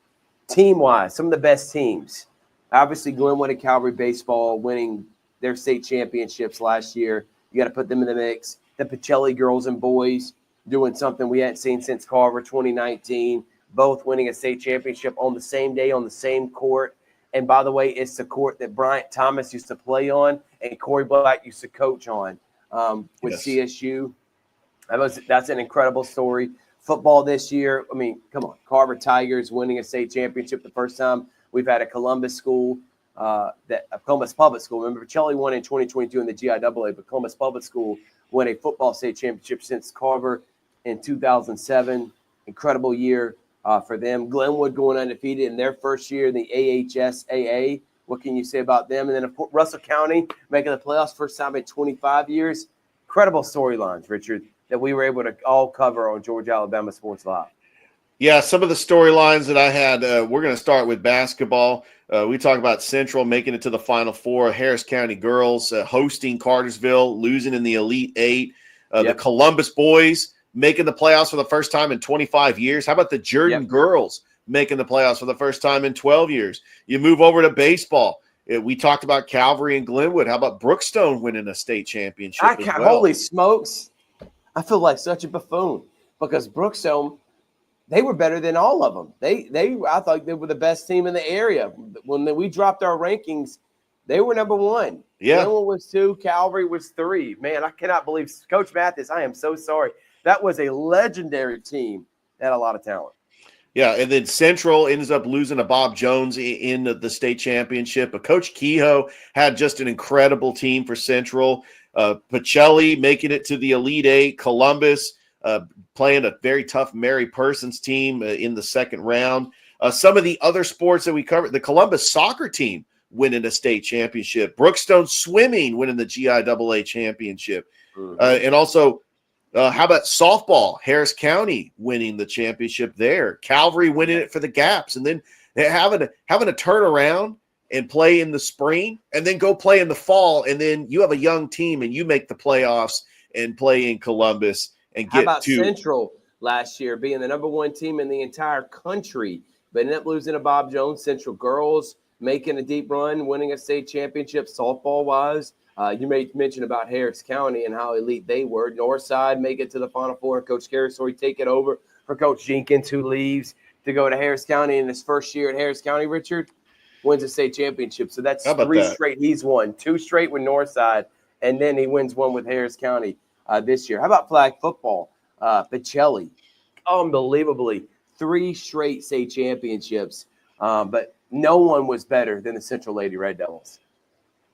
team-wise, some of the best teams. Obviously, Glenwood and Calvary baseball winning their state championships last year. You got to put them in the mix. The Pacelli girls and boys doing something we hadn't seen since Carver 2019. Both winning a state championship on the same day on the same court. And by the way, it's the court that Bryant Thomas used to play on and Corey Black used to coach on with CSU. That's an incredible story. Football this year, I mean, come on. Carver Tigers winning a state championship the first time we've had a Columbus school, Columbus Public School. Remember, Pacelli won in 2022 in the GIAA, but Columbus Public School won a football state championship since Carver in 2007. Incredible year. For them. Glenwood going undefeated in their first year in the AHSAA. What can you say about them? And then, of course, Russell County making the playoffs first time in 25 years. Incredible storylines, Richard, that we were able to all cover on Georgia Alabama Sports Live.
Yeah, some of the storylines that I had, we're going to start with basketball. We talk about Central making it to the Final Four, Harris County girls hosting Cartersville, losing in the Elite Eight. The Columbus boys making the playoffs for the first time in 25 years. How about the Jordan girls making the playoffs for the first time in 12 years? You move over to baseball. We talked about Calvary and Glenwood. How about Brookstone winning a state championship as well?
Holy smokes. I feel like such a buffoon because Brookstone, they were better than all of them. I thought they were the best team in the area. When we dropped our rankings, they were number one.
Yeah.
Glenwood was 2, Calvary was 3. Man, I cannot believe – Coach Mathis, I am so sorry. That was a legendary team that had a lot of talent.
Yeah, and then Central ends up losing to Bob Jones in the state championship. But Coach Kehoe had just an incredible team for Central. Pacelli making it to the Elite Eight. Columbus playing a very tough Mary Persons team in the second round. Some of the other sports that we covered, the Columbus soccer team winning a state championship. Brookstone swimming winning the GIAA championship. And also – how about softball? Harris County winning the championship there. Calvary winning it for the Gaps. And then having to turn around and play in the spring and then go play in the fall. And then you have a young team and you make the playoffs and play in Columbus and get
Central last year being the number one team in the entire country, but ended up losing to Bob Jones. Central girls making a deep run, winning a state championship softball-wise. You made mention about Harris County and how elite they were. Northside make it to the Final Four. Coach Carasori take it over for Coach Jenkins, who leaves to go to Harris County in his first year at Harris County. Richard wins a state championship. So that's 3 straight he's won. 2 straight with Northside, and then he wins one with Harris County this year. How about flag football? Pacelli, unbelievably, 3 straight state championships. But no one was better than the Central Lady Red Devils.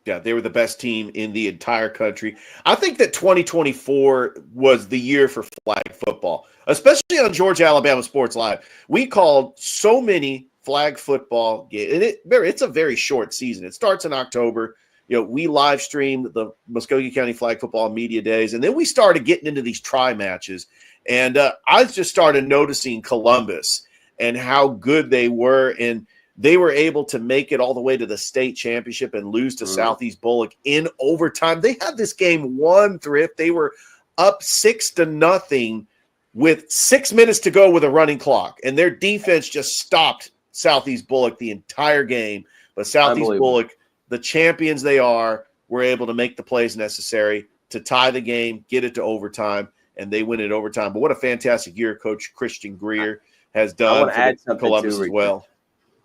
Yeah, they were the best team in the entire country. I think that 2024 was the year for flag football, especially on Georgia Alabama Sports Live. We called so many flag football games, and it's a very short season. It starts in October. We live streamed the Muskogee County Flag Football Media Days, and then we started getting into these tri matches. And I just started noticing Columbus and how good they were, and they were able to make it all the way to the state championship and lose to Southeast Bullock in overtime. They had this game won, Thrift. They were up 6-0 with 6 minutes to go with a running clock, and their defense just stopped Southeast Bullock the entire game. But Southeast Bullock, the champions they are, were able to make the plays necessary to tie the game, get it to overtime, and they win it overtime. But what a fantastic year Coach Christian Greer has done for Columbus as well.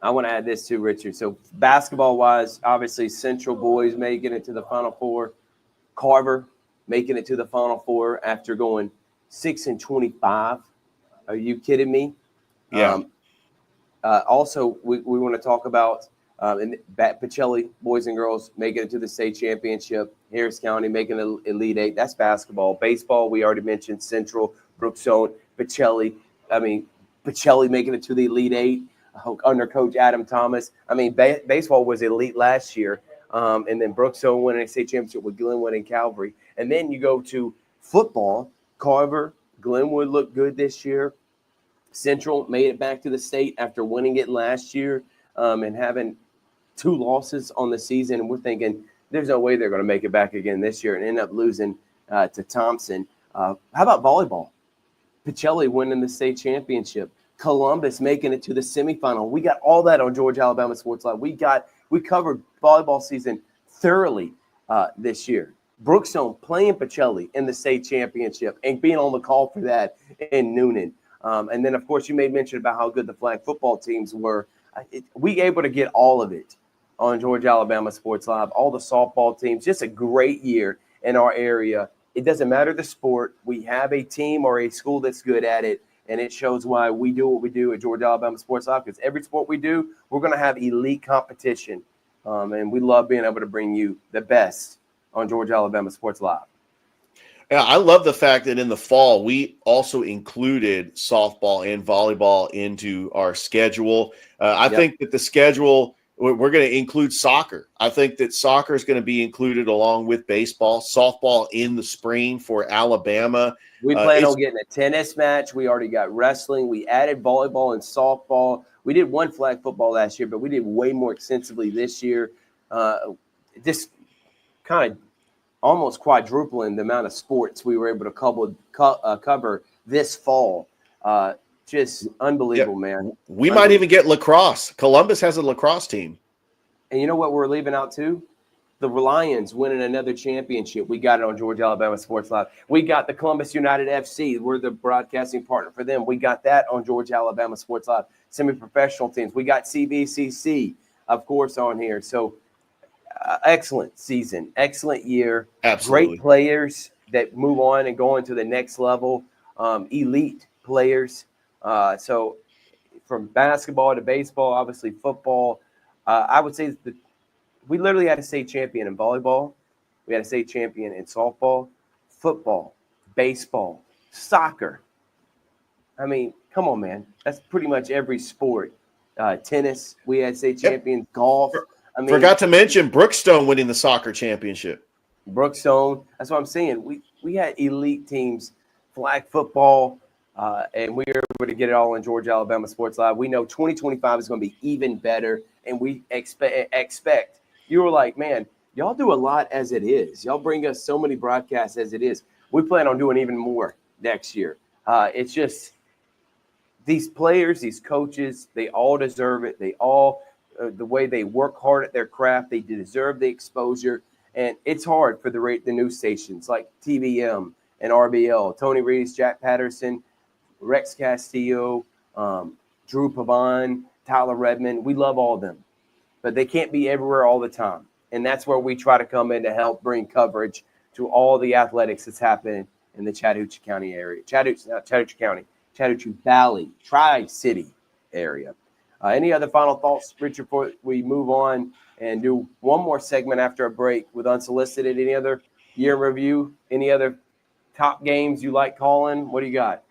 I want to add this too, Richard. So basketball-wise, obviously Central boys making it to the Final Four. Carver making it to the Final Four after going 6-25. Are you kidding me?
Yeah.
Also, we want to talk about Pacelli, boys and girls, making it to the state championship. Harris County making the Elite Eight. That's basketball. Baseball, we already mentioned Central, Brookstone, Pacelli. Pacelli making it to the Elite Eight under Coach Adam Thomas. Baseball was elite last year. And then Brookstone winning a state championship with Glenwood and Calvary. And then you go to football. Carver, Glenwood looked good this year. Central made it back to the state after winning it last year and having 2 losses on the season. And we're thinking there's no way they're going to make it back again this year and end up losing to Thompson. How about volleyball? Pacelli winning the state championship. Columbus making it to the semifinal. We got all that on Georgia Alabama Sports Live. We covered volleyball season thoroughly this year. Brookstone playing Pacelli in the state championship and being on the call for that in Noonan. And then, of course, you made mention about how good the flag football teams were. We able to get all of it on Georgia Alabama Sports Live, all the softball teams. Just a great year in our area. It doesn't matter the sport. We have a team or a school that's good at it. And it shows why we do what we do at Georgia Alabama Sports Live, because every sport we do, we're going to have elite competition. And we love being able to bring you the best on Georgia Alabama Sports Live.
Yeah, I love the fact that in the fall, we also included softball and volleyball into our schedule. I think that the schedule, we're going to include soccer. I think that soccer is going to be included along with baseball, softball in the spring for Alabama.
We plan on getting a tennis match. We already got wrestling. We added volleyball and softball. We did one flag football last year, but we did way more extensively this year. Just kind of almost quadrupling the amount of sports we were able to cover this fall. Just unbelievable, man.
We might even get lacrosse. Columbus has a lacrosse team.
And you know what we're leaving out too? The Lions winning another championship. We got it on Georgia Alabama Sports Live. We got the Columbus United FC. We're the broadcasting partner for them. We got that on Georgia Alabama Sports Live. Semi-professional teams. We got CVCC, of course, on here. So excellent season, excellent year.
Absolutely.
Great players that move on and go into the next level. Elite players. So from basketball to baseball, obviously football, I would say that we literally had a state champion in volleyball. We had a state champion in softball, football, baseball, soccer. I mean, come on, man. That's pretty much every sport. Tennis, we had state champions, golf.
Forgot to mention Brookstone winning the soccer championship.
Brookstone. That's what I'm saying. We had elite teams, flag football, and we were able to get it all in Georgia Alabama Sports Live. We know 2025 is going to be even better, and we expect. You were like, man, y'all do a lot as it is. Y'all bring us so many broadcasts as it is. We plan on doing even more next year. It's just these players, these coaches, they all deserve it. They all, the way they work hard at their craft, they deserve the exposure. And it's hard for the news stations like TVM and RBL, Tony Reese, Jack Patterson, Rex Castillo, Drew Pavon, Tyler Redmond. We love all of them, but they can't be everywhere all the time. And that's where we try to come in to help bring coverage to all the athletics that's happening in the Chattahoochee County area, Chattahoochee Valley, Tri-City area. Any other final thoughts, Richard, before we move on and do one more segment after a break with Unsolicited? Any other year in review? Any other top games you like calling? What do you got?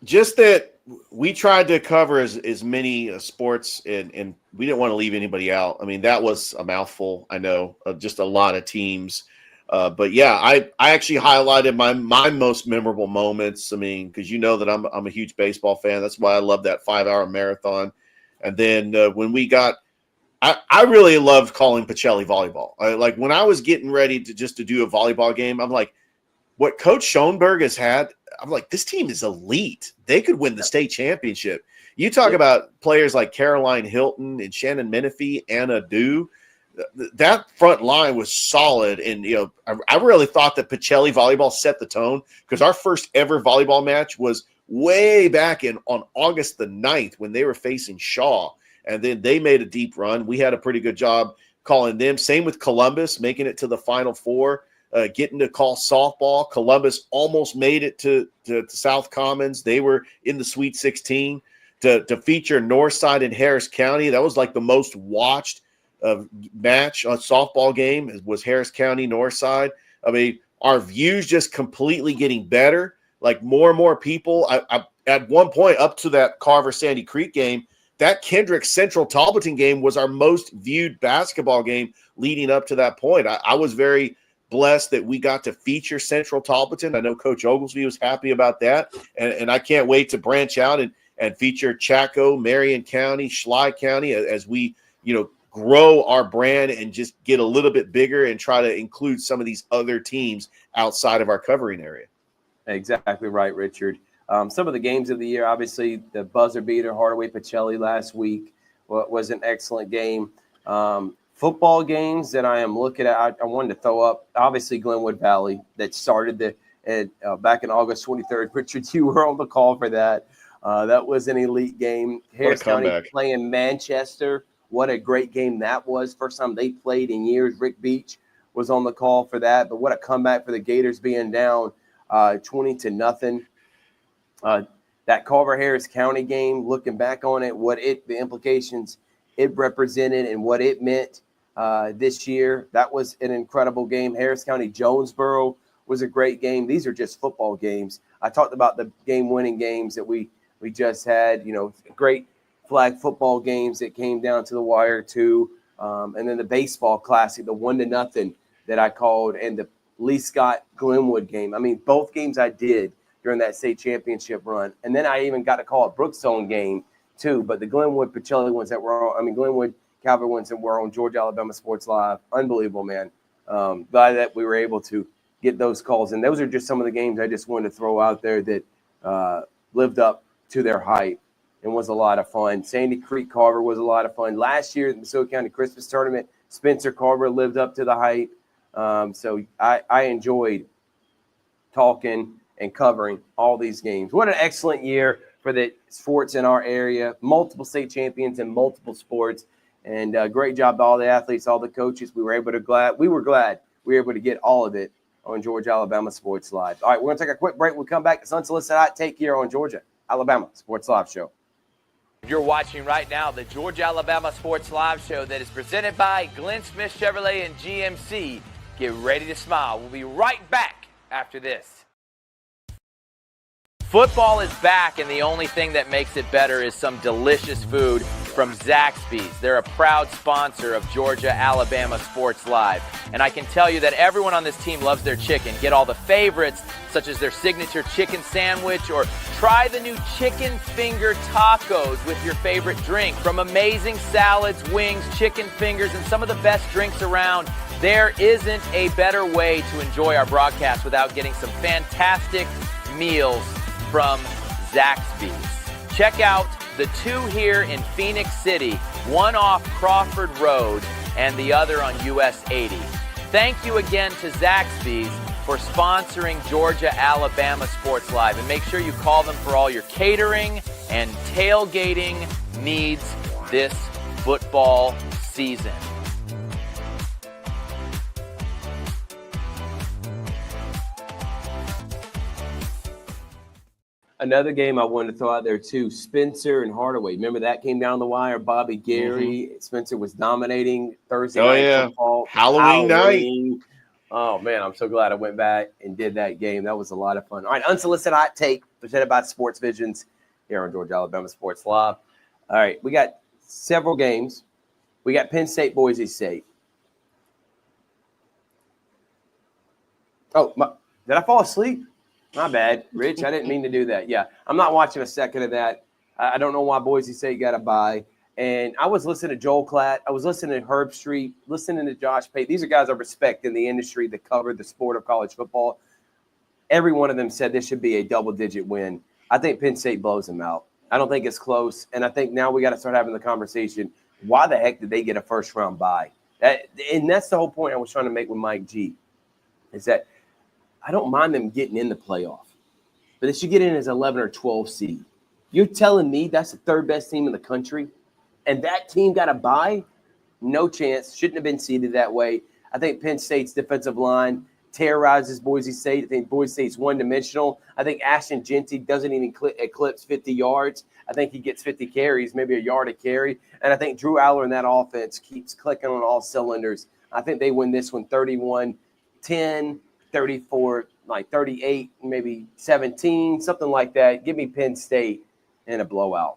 Just that we tried to cover as many sports, and we didn't want to leave anybody out. I mean, that was a mouthful, I know, of just a lot of teams. But yeah, I actually highlighted my most memorable moments. I mean, because you know that I'm a huge baseball fan. That's why I love that 5-hour marathon. And then when we got, I really loved calling Pacelli volleyball. Like when I was getting ready to do a volleyball game, I'm like, what Coach Schoenberg has had, I'm like, this team is elite. They could win the state championship. You talk about players like Caroline Hilton and Shannon Menifee, Anna Dew. That front line was solid. And, I really thought that Pacelli volleyball set the tone, because our first ever volleyball match was way back on August the 9th when they were facing Shaw. And then they made a deep run. We had a pretty good job calling them. Same with Columbus, making it to the Final Four. Getting to call softball. Columbus almost made it to South Commons. They were in the Sweet 16. To feature Northside and Harris County, that was like the most watched match on softball game was Harris County Northside. I mean, our views just completely getting better. Like more and more people. I at one point up to that Carver Sandy Creek game, that Kendrick Central Talbotton game was our most viewed basketball game leading up to that point. I was very blessed that we got to feature Central Talbotton. I know Coach Oglesby was happy about that. And I can't wait to branch out and feature Chaco, Marion County, Schley County as we, grow our brand and just get a little bit bigger and try to include some of these other teams outside of our covering area.
Exactly right, Richard. Some of the games of the year, obviously the buzzer beater, Hardaway Pacelli last week was an excellent game. Football games that I am looking at, I wanted to throw up, obviously Glenwood Valley that started back in August 23rd. Richard, you were on the call for that. That was an elite game. Harris County playing Manchester. What a great game that was. First time they played in years. Rick Beach was on the call for that. But what a comeback for the Gators being down 20-0. That Carver-Harris County game, looking back on it, the implications it represented and what it meant this year. That was an incredible game. Harris County Jonesboro was a great game. These are just football games. I talked about the game-winning games that we just had, great flag football games that came down to the wire too. And then the baseball classic, the 1-0 that I called, and the Lee Scott Glenwood game. I mean, both games I did during that state championship run. And then I even got to call a Brookstone game too. But the Glenwood Pacelli ones that were on, Glenwood Calvary ones that were on Georgia Alabama Sports Live. Unbelievable, man. Glad that we were able to get those calls. And those are just some of the games I just wanted to throw out there that lived up to their hype and was a lot of fun. Sandy Creek Carver was a lot of fun. Last year, the Missouri County Christmas Tournament, Spencer Carver lived up to the hype. So I enjoyed talking and covering all these games. What an excellent year for the sports in our area. Multiple state champions in multiple sports. And great job to all the athletes, all the coaches. We were glad we were able to get all of it on Georgia Alabama Sports Live. All right, we're going to take a quick break. We'll come back. It's Unsolicited Hot Take here on Georgia Alabama Sports Live Show.
You're watching right now the Georgia Alabama Sports Live Show that is presented by Glenn Smith Chevrolet and GMC. Get ready to smile. We'll be right back after this. Football is back, and the only thing that makes it better is some delicious food from Zaxby's. They're a proud sponsor of Georgia Alabama Sports Live. And I can tell you that everyone on this team loves their chicken. Get all the favorites, such as their signature chicken sandwich, or try the new chicken finger tacos with your favorite drink. From amazing salads, wings, chicken fingers, and some of the best drinks around, there isn't a better way to enjoy our broadcast without getting some fantastic meals from Zaxby's. Check out the two here in Phoenix City, one off Crawford Road and the other on US 80. Thank you again to Zaxby's for sponsoring Georgia Alabama Sports Live, and make sure you call them for all your catering and tailgating needs this football season.
Another game I wanted to throw out there too, Spencer and Hardaway. Remember that came down the wire? Bobby Gary. Spencer was dominating Thursday night football.
Halloween night.
Oh, man, I'm so glad I went back and did that game. That was a lot of fun. All right, Unsolicited Hot Take, presented by Sports Visions here on Georgia Alabama Sports Live. All right, we got several games. We got Penn State, Boise State. Oh, did I fall asleep? My bad, Rich. I didn't mean to do that. Yeah, I'm not watching a second of that. I don't know why Boise State got a bye. And I was listening to Joel Klatt. I was listening to Herb Street, listening to Josh Pate. These are guys I respect in the industry that cover the sport of college football. Every one of them said this should be a double-digit win. I think Penn State blows them out. I don't think it's close. And I think now we got to start having the conversation, why the heck did they get a first-round bye? And that's the whole point I was trying to make with Mike G, is that I don't mind them getting in the playoff. But they should get in as 11 or 12 seed. You're telling me that's the third best team in the country, and that team got a bye? No chance. Shouldn't have been seeded that way. I think Penn State's defensive line terrorizes Boise State. I think Boise State's one-dimensional. I think Ashton Jeanty doesn't even eclipse 50 yards. I think he gets 50 carries, maybe a yard a carry. And I think Drew Aller in that offense keeps clicking on all cylinders. I think they win this one 31-10, 34, like 38, maybe 17, something like that. Give me Penn State in a blowout.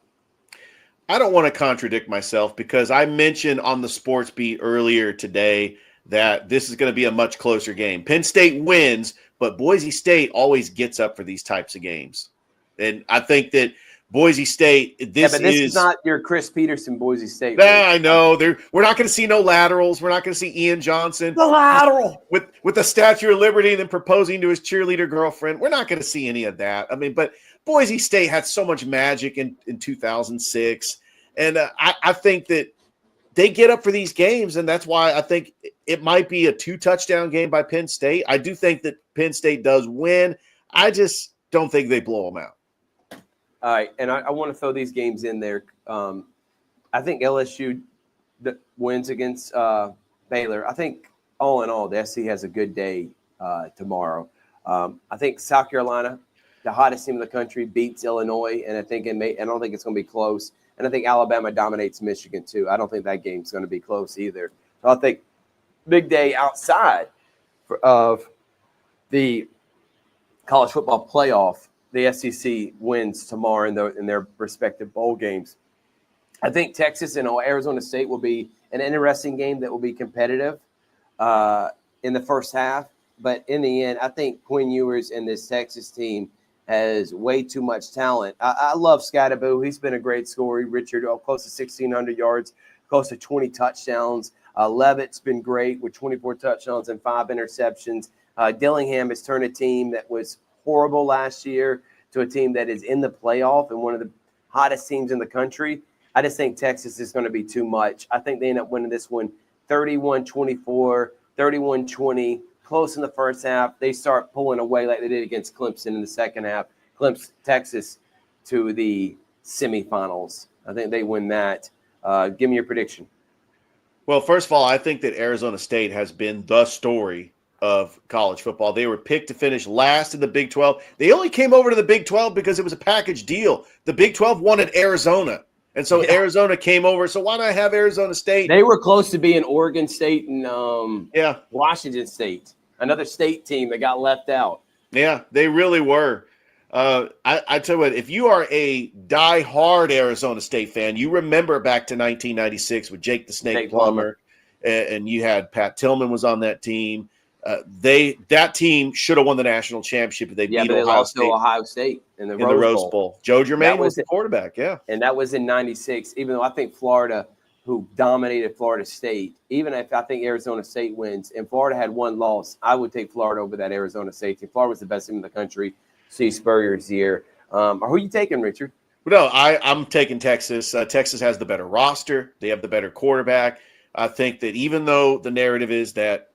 I don't want to contradict myself because I mentioned on the sports beat earlier today that this is going to be a much closer game. Penn State wins, but Boise State always gets up for these types of games. And I think that Boise State, this is
not your Chris Peterson Boise State.
I know. We're not going to see no laterals. We're not going to see Ian Johnson.
The lateral.
With the Statue of Liberty and then proposing to his cheerleader girlfriend. We're not going to see any of that. I mean, but Boise State had so much magic in 2006. And I think that they get up for these games, and that's why I think it might be a 2-touchdown game by Penn State. I do think that Penn State does win. I just don't think they blow them out.
All right, and I want to throw these games in there. I think LSU wins against Baylor. I think all in all, the SC has a good day tomorrow. I think South Carolina, the hottest team in the country, beats Illinois, and I don't think it's going to be close. And I think Alabama dominates Michigan too. I don't think that game's going to be close either. So I think big day outside of the college football playoff. The SEC wins tomorrow in their respective bowl games. I think Texas and Arizona State will be an interesting game that will be competitive in the first half. But in the end, I think Quinn Ewers and this Texas team has way too much talent. I love Scatterboo. He's been a great scorer. Richard, close to 1,600 yards, close to 20 touchdowns. Levitt's been great with 24 touchdowns and 5 interceptions. Dillingham has turned a team that was horrible last year to a team that is in the playoff and one of the hottest teams in the country. I just think Texas is going to be too much. I think they end up winning this one 31-24, 31-20, close in the first half. They start pulling away like they did against Clemson in the second half. Texas to the semifinals. I think they win that. Give me your prediction.
Well, first of all, I think that Arizona State has been the story of college football. They were picked to finish last in the Big 12. They only came over to the Big 12 because it was a package deal. The Big 12 wanted Arizona, and so Arizona came over. So why not have Arizona State?
They were close to being Oregon State and Washington State, another state team that got left out.
Yeah, they really were. I tell you what, if you are a die-hard Arizona State fan, you remember back to 1996 with Jake the Snake Plummer, and you had Pat Tillman was on that team. That team should have won the national championship if they beat
Ohio State in the Rose Bowl.
Joe Germain was the quarterback,
and that was in '96. Even though I think Florida, who dominated Florida State, even if I think Arizona State wins, and Florida had one loss, I would take Florida over that Arizona State team. Florida was the best team in the country. See Spurrier's year. Who are you taking, Richard?
No, I'm taking Texas. Texas has the better roster. They have the better quarterback. I think that even though the narrative is that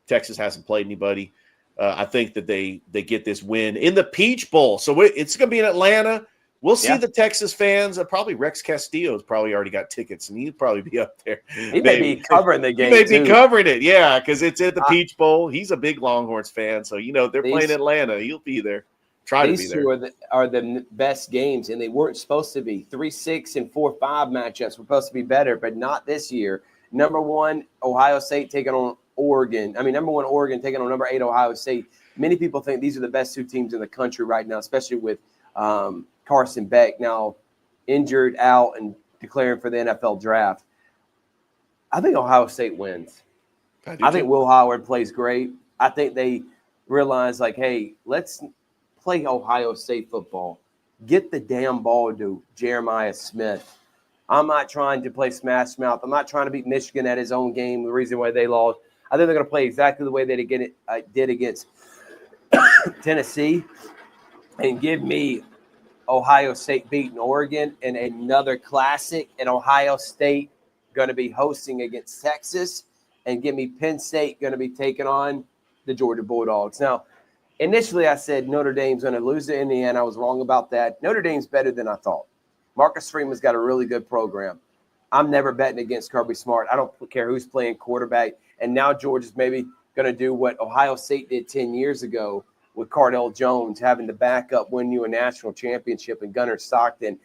Texas hasn't played anybody, I think that they get this win in the Peach Bowl. So it's going to be in Atlanta. We'll see the Texas fans. Probably Rex Castillo's probably already got tickets, and he'd probably be up there.
He may be covering the game.
He may be covering it, because it's at the Peach Bowl. He's a big Longhorns fan, so they're playing Atlanta. He'll be there. Try to be
These
there.
two are the best games, and they weren't supposed to be. 3-6 and 4-5 matchups were supposed to be better, but not this year. Number 1, Ohio State taking on Oregon. Number 1, Oregon taking on number 8, Ohio State. Many people think these are the best 2 teams in the country right now, especially with Carson Beck now injured, out, and declaring for the NFL draft. I think Ohio State wins. I think Will Howard plays great. I think they realize, like, hey, let's play Ohio State football. Get the damn ball to Jeremiah Smith. I'm not trying to play smash mouth. I'm not trying to beat Michigan at his own game, the reason why they lost. I think they're going to play exactly the way they did against Tennessee and give me Ohio State beating Oregon in another classic, and Ohio State going to be hosting against Texas, and give me Penn State going to be taking on the Georgia Bulldogs. Now, initially I said Notre Dame's going to lose to Indiana. I was wrong about that. Notre Dame's better than I thought. Marcus Freeman's got a really good program. I'm never betting against Kirby Smart. I don't care who's playing quarterback. And now Georgia's maybe going to do what Ohio State did 10 years ago with Cardell Jones, having to back up, win you a national championship, and Gunnar Stockton.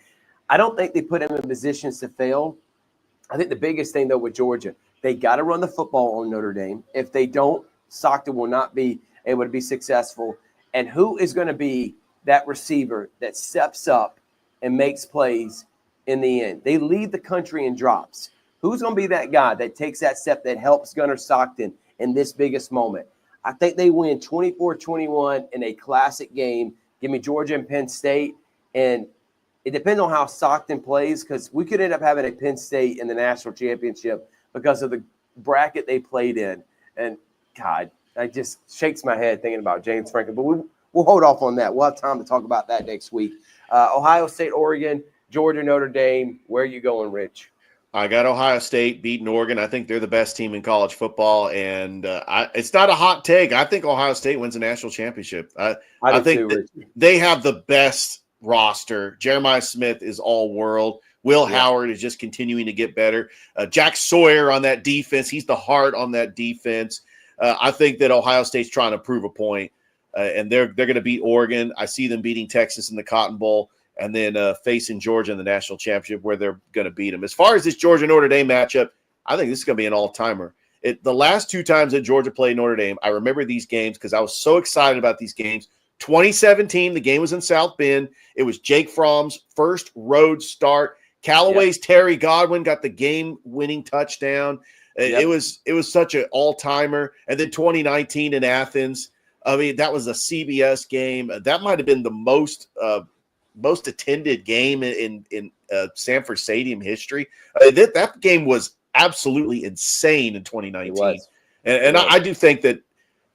I don't think they put him in positions to fail. I think the biggest thing, though, with Georgia, they got to run the football on Notre Dame. If they don't, Stockton will not be able to be successful. And who is going to be that receiver that steps up and makes plays in the end? They lead the country in drops. Who's going to be that guy that takes that step that helps Gunnar Stockton in this biggest moment? I think they win 24-21 in a classic game. Give me Georgia and Penn State. And it depends on how Stockton plays, because we could end up having a Penn State in the national championship because of the bracket they played in. And, God, it just shakes my head thinking about James Franklin. But we'll hold off on that. We'll have time to talk about that next week. Ohio State, Oregon, Georgia, Notre Dame. Where are you going, Rich?
I got Ohio State beating Oregon. I think they're the best team in college football, and it's not a hot take. I think Ohio State wins a national championship. I think they have the best roster. Jeremiah Smith is all world. Will Howard is just continuing to get better. Jack Sawyer on that defense. He's the heart on that defense. I think that Ohio State's trying to prove a point, and they're going to beat Oregon. I see them beating Texas in the Cotton Bowl, and then facing Georgia in the national championship where they're going to beat them. As far as this Georgia-Notre Dame matchup, I think this is going to be an all-timer. The last 2 times that Georgia played Notre Dame, I remember these games because I was so excited about these games. 2017, the game was in South Bend. It was Jake Fromm's first road start. Callaway's Terry Godwin got the game-winning touchdown. It was such an all-timer. And then 2019 in Athens, I mean, that was a CBS game. That might have been the most attended game in Sanford Stadium history. That game was absolutely insane in 2019. It was. And I do think that,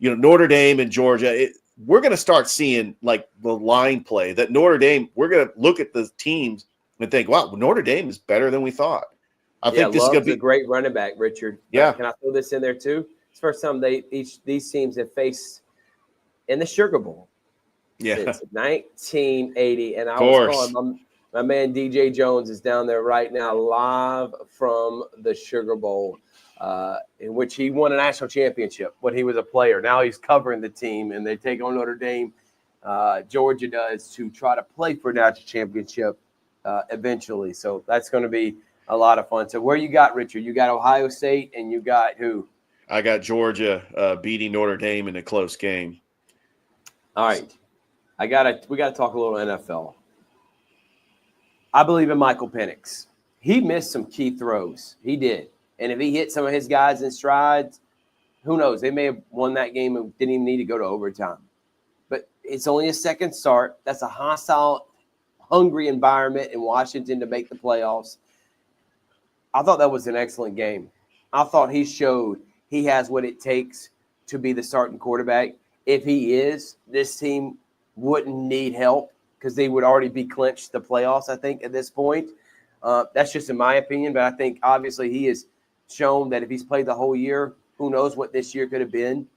Notre Dame and Georgia, we're going to start seeing like the line play that Notre Dame, we're going to look at the teams and think, wow, Notre Dame is better than we thought. I think this is going to be a
great running back, Richard.
Yeah.
Can I throw this in there too? It's the first time these teams have faced in the Sugar Bowl.
Yeah.
It's 1980. And I was calling my man DJ Jones is down there right now live from the Sugar Bowl, in which he won a national championship when he was a player. Now he's covering the team, and they take on Notre Dame. Georgia does, to try to play for a national championship eventually. So that's going to be a lot of fun. So where you got, Richard? You got Ohio State, and you got who?
I got Georgia beating Notre Dame in a close game.
All right. We got to talk a little NFL. I believe in Michael Penix. He missed some key throws. He did. And if he hit some of his guys in strides, who knows? They may have won that game and didn't even need to go to overtime. But it's only a second start. That's a hostile, hungry environment in Washington to make the playoffs. I thought that was an excellent game. I thought he showed he has what it takes to be the starting quarterback. If he is, this team wouldn't need help because they would already be clinched the playoffs, I think, at this point. That's just in my opinion, but I think obviously he has shown that if he's played the whole year, who knows what this year could have been.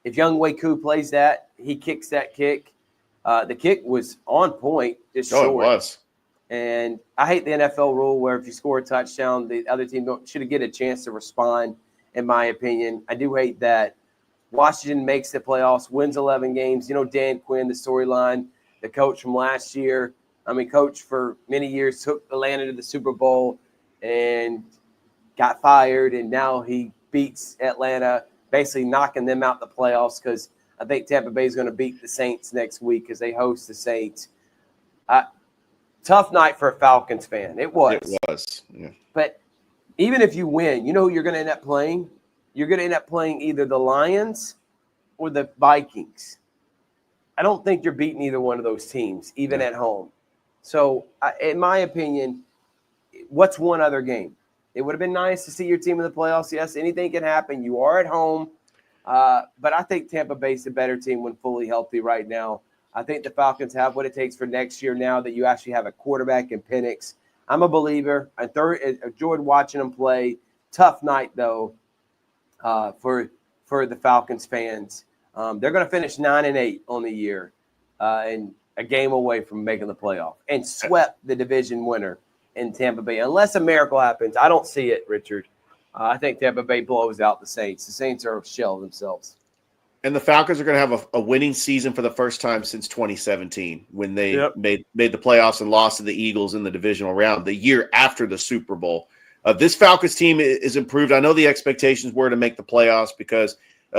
If Young Wei-Koo plays that, he kicks that kick. The kick was on point, just short.
It was.
And I hate the NFL rule where if you score a touchdown, the other team should get a chance to respond, in my opinion. I do hate that. Washington makes the playoffs, wins 11 games. You know, Dan Quinn, the storyline, the coach from last year. Coach for many years, took Atlanta to the Super Bowl and got fired, and now he beats Atlanta, basically knocking them out the playoffs because I think Tampa Bay is going to beat the Saints next week because they host the Saints. Tough night for a Falcons fan. It was.
It was, yeah.
But even if you win, you know who you're going to end up playing? You're going to end up playing either the Lions or the Vikings. I don't think you're beating either one of those teams, even at home. So, in my opinion, what's one other game? It would have been nice to see your team in the playoffs. Yes, anything can happen. You are at home. But I think Tampa Bay's the better team when fully healthy right now. I think the Falcons have what it takes for next year now that you actually have a quarterback in Penix. I'm a believer. I enjoyed watching them play. Tough night, though, for the Falcons fans. They're going to finish 9-8 on the year and a game away from making the playoff and swept the division winner in Tampa Bay. Unless a miracle happens, I don't see it, Richard. I think Tampa Bay blows out the Saints. The Saints are a shell of themselves.
And the Falcons are going to have a winning season for the first time since 2017 when they made the playoffs and lost to the Eagles in the divisional round the year after the Super Bowl. This Falcons team is improved. I know the expectations were to make the playoffs because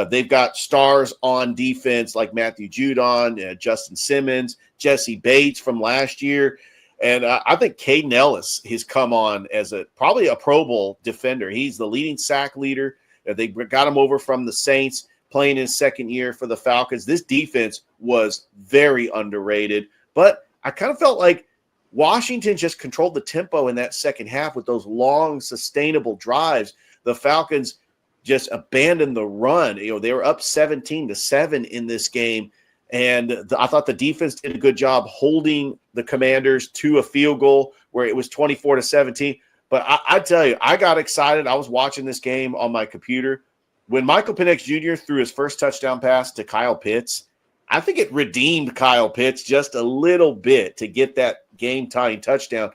they've got stars on defense like Matthew Judon, Justin Simmons, Jesse Bates from last year. And I think Caden Ellis has come on as probably a Pro Bowl defender. He's the leading sack leader. They got him over from the Saints, playing his second year for the Falcons. This defense was very underrated, but I kind of felt like Washington just controlled the tempo in that second half with those long, sustainable drives. The Falcons just abandoned the run. They were up 17-7 in this game, and I thought the defense did a good job holding the Commanders to a field goal where it was 24-17. But I tell you, I got excited. I was watching this game on my computer. When Michael Penix Jr. threw his first touchdown pass to Kyle Pitts, I think it redeemed Kyle Pitts just a little bit to get that game-tying touchdown.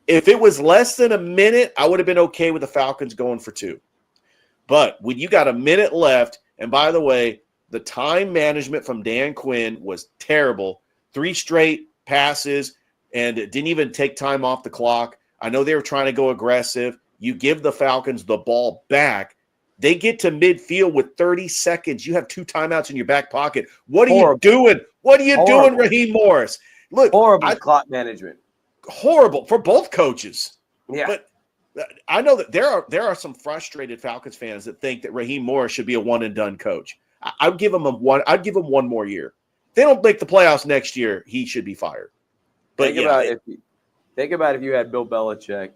If it was less than a minute, I would have been okay with the Falcons going for two. But when you got a minute left, and by the way, the time management from Dan Quinn was terrible. 3 straight passes, and it didn't even take time off the clock. I know they were trying to go aggressive. You give the Falcons the ball back. They get to midfield with 30 seconds. You have 2 timeouts in your back pocket. What are you doing? What are you doing, Raheem Morris? Look,
horrible clock management.
Horrible for both coaches.
Yeah.
But I know that there are some frustrated Falcons fans that think that Raheem Morris should be a one-and-done coach. I'd give him I'd give him one more year. If they don't make the playoffs next year, he should be fired. But
think about if you had Bill Belichick,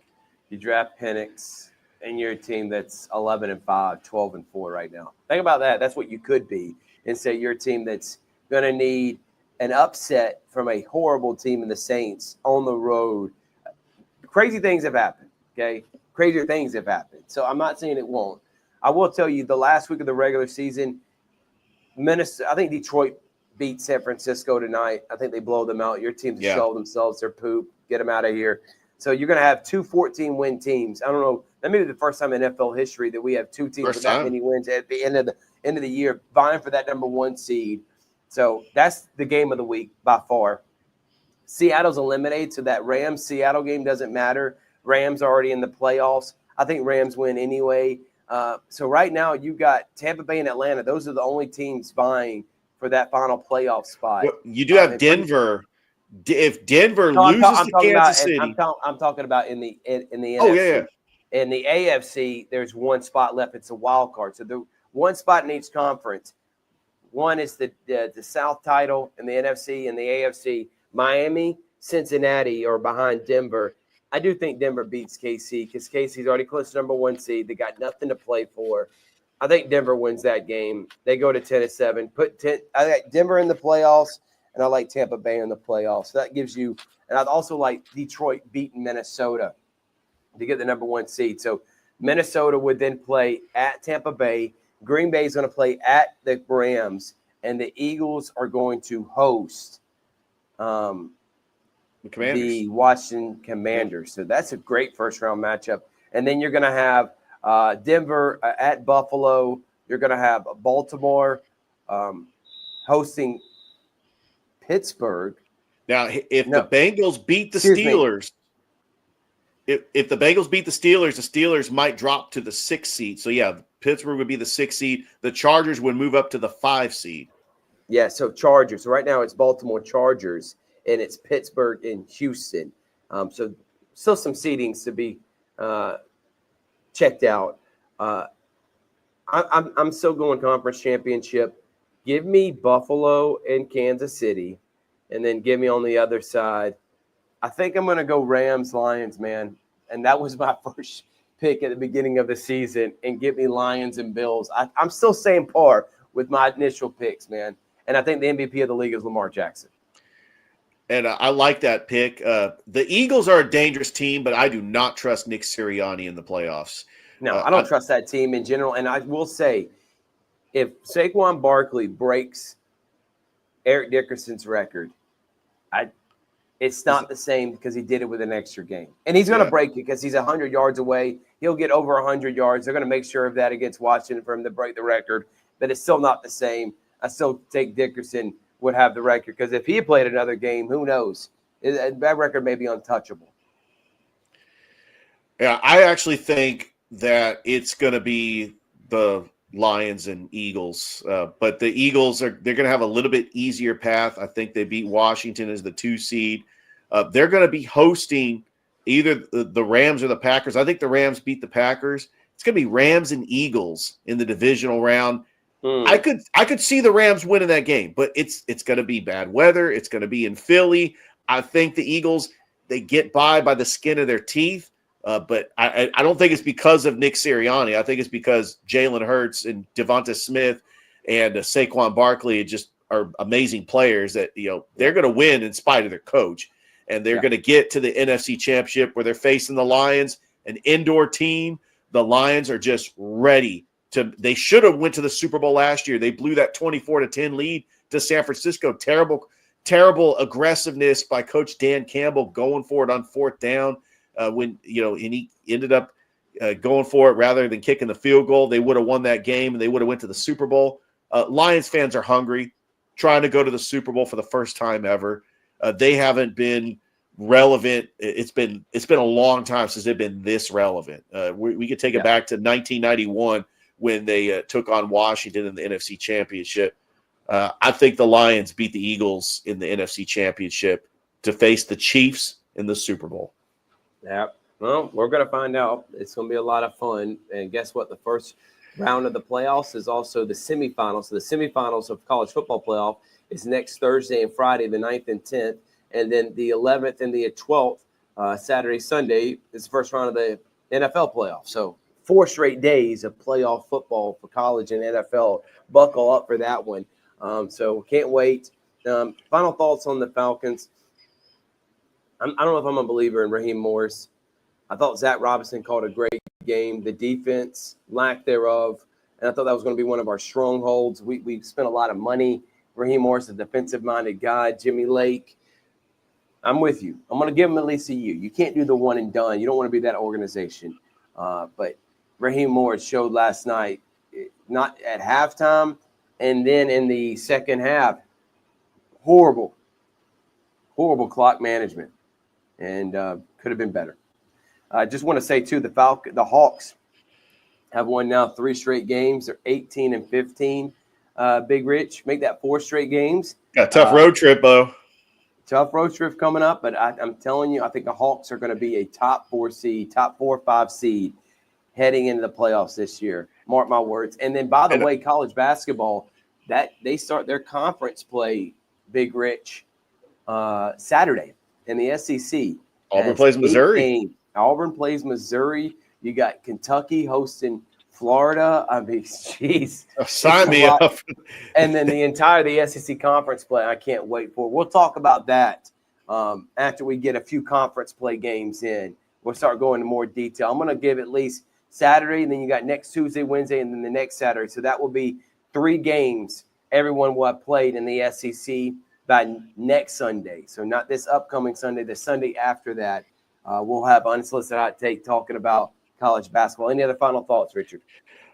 you draft Penix, and you're a team that's 11-5, 12-4 right now. Think about that. That's what you could be. And say you're a team that's going to need an upset from a horrible team in the Saints on the road. Crazy things have happened, okay? Crazier things have happened. So I'm not saying it won't. I will tell you the last week of the regular season, I think Detroit beat San Francisco tonight. I think they blow them out. Your teams show themselves. They're poop. Get them out of here. So you're going to have 2 14-win teams. I don't know. That may be the first time in NFL history that we have 2 teams with that many wins at the end of the year vying for that number 1 seed. So that's the game of the week by far. Seattle's eliminated, so that Rams-Seattle game doesn't matter. Rams are already in the playoffs. I think Rams win anyway. So right now you got Tampa Bay and Atlanta. Those are the only teams vying for that final playoff spot.
Well, you do have Denver. If Denver loses to Kansas City,
I'm talking about in the NFC.
Oh yeah.
In the AFC, there's 1 spot left. It's a wild card. So the 1 spot in each conference. One is the South title in the NFC, and the AFC. Miami, Cincinnati are behind Denver. I do think Denver beats KC because KC's already close to number 1 seed. They got nothing to play for. I think Denver wins that game. They go to 10-7. I like Denver in the playoffs, and I like Tampa Bay in the playoffs. So that gives you – and I'd also like Detroit beating Minnesota to get the number 1 seed. So Minnesota would then play at Tampa Bay. Green Bay is going to play at the Rams, and the Eagles are going to host the Washington Commanders. So that's a great first-round matchup. And then you're going to have Denver at Buffalo. You're going to have Baltimore hosting Pittsburgh.
Now, if the Bengals beat the
Excuse me.
Steelers, if the Bengals beat the Steelers might drop to the 6th seed. So, yeah, Pittsburgh would be the 6th seed. The Chargers would move up to the 5 seed.
Yeah, so Chargers. So right now it's Baltimore Chargers, and it's Pittsburgh and Houston. So still some seedings to be checked out. I'm still going conference championship. Give me Buffalo and Kansas City, and then give me on the other side. I think I'm going to go Rams, Lions, man. And that was my first pick at the beginning of the season, and give me Lions and Bills. I'm still saying par with my initial picks, man. And I think the MVP of the league is Lamar Jackson.
And I like that pick. The Eagles are a dangerous team, but I do not trust Nick Sirianni in the playoffs.
No, I don't trust that team in general. And I will say, if Saquon Barkley breaks Eric Dickerson's record, it's not the same because he did it with an extra game. And he's going to break it because he's 100 yards away. He'll get over 100 yards. They're going to make sure of that against Washington for him to break the record. But it's still not the same. I still think Dickerson would have the record because if he had played another game, who knows? That record may be untouchable.
Yeah, I actually think that it's going to be the Lions and Eagles. But the Eagles, they're going to have a little bit easier path. I think they beat Washington as the 2 seed. They're going to be hosting either the Rams or the Packers. I think the Rams beat the Packers. It's going to be Rams and Eagles in the divisional round. I could see the Rams winning that game, but it's going to be bad weather. It's going to be in Philly. I think the Eagles, they get by the skin of their teeth, but I don't think it's because of Nick Sirianni. I think it's because Jalen Hurts and Devonta Smith and Saquon Barkley just are amazing players that, they're going to win in spite of their coach, and they're going to get to the NFC Championship where they're facing the Lions, an indoor team. The Lions are just ready. They should have went to the Super Bowl last year. They blew that 24-10 lead to San Francisco. Terrible aggressiveness by Coach Dan Campbell going for it on 4th down and he ended up going for it rather than kicking the field goal. They would have won that game and they would have went to the Super Bowl. Lions fans are hungry, trying to go to the Super Bowl for the first time ever. They haven't been relevant. It's been a long time since they've been this relevant. We could take it back to 1991. When they took on Washington in the NFC Championship. I think the Lions beat the Eagles in the NFC Championship to face the Chiefs in the Super Bowl.
Yeah, well, we're going to find out. It's going to be a lot of fun. And guess what? The first round of the playoffs is also the semifinals. So the semifinals of college football playoff is next Thursday and Friday, the 9th and 10th. And then the 11th and the 12th, Saturday, Sunday, is the first round of the NFL playoff. So 4 straight days of playoff football for college and NFL. Buckle up for that one. So can't wait. Final thoughts on the Falcons. I don't know if I'm a believer in Raheem Morris. I thought Zach Robinson called a great game. The defense, lack thereof, and I thought that was going to be one of our strongholds. We spent a lot of money. Raheem Morris, a defensive-minded guy. Jimmy Lake. I'm with you. I'm going to give him at least a year. You can't do the one and done. You don't want to be that organization. But Raheem Morris showed last night, not at halftime, and then in the second half, horrible clock management, and could have been better. I just want to say, too, the Hawks have won now 3 straight games. They're 18-15. Big Rich, make that 4 straight games.
Got a tough road trip, though.
Tough road trip coming up, but I'm telling you, I think the Hawks are going to be a top 4 or 5 seed heading into the playoffs this year. Mark my words. And then, by the way, college basketball, that they start their conference play, Big Rich, Saturday in the SEC.
Auburn plays Missouri.
Auburn plays Missouri. You got Kentucky hosting Florida. I mean, jeez.
Sign me up.
And then the SEC conference play, I can't wait for. We'll talk about that after we get a few conference play games in. We'll start going into more detail. I'm going to give at least Saturday, and then you got next Tuesday, Wednesday, and then the next Saturday. So that will be 3 games everyone will have played in the SEC by next Sunday. So not this upcoming Sunday, the Sunday after that. We'll have Unsolicited Hot Take talking about college basketball. Any other final thoughts, Richard?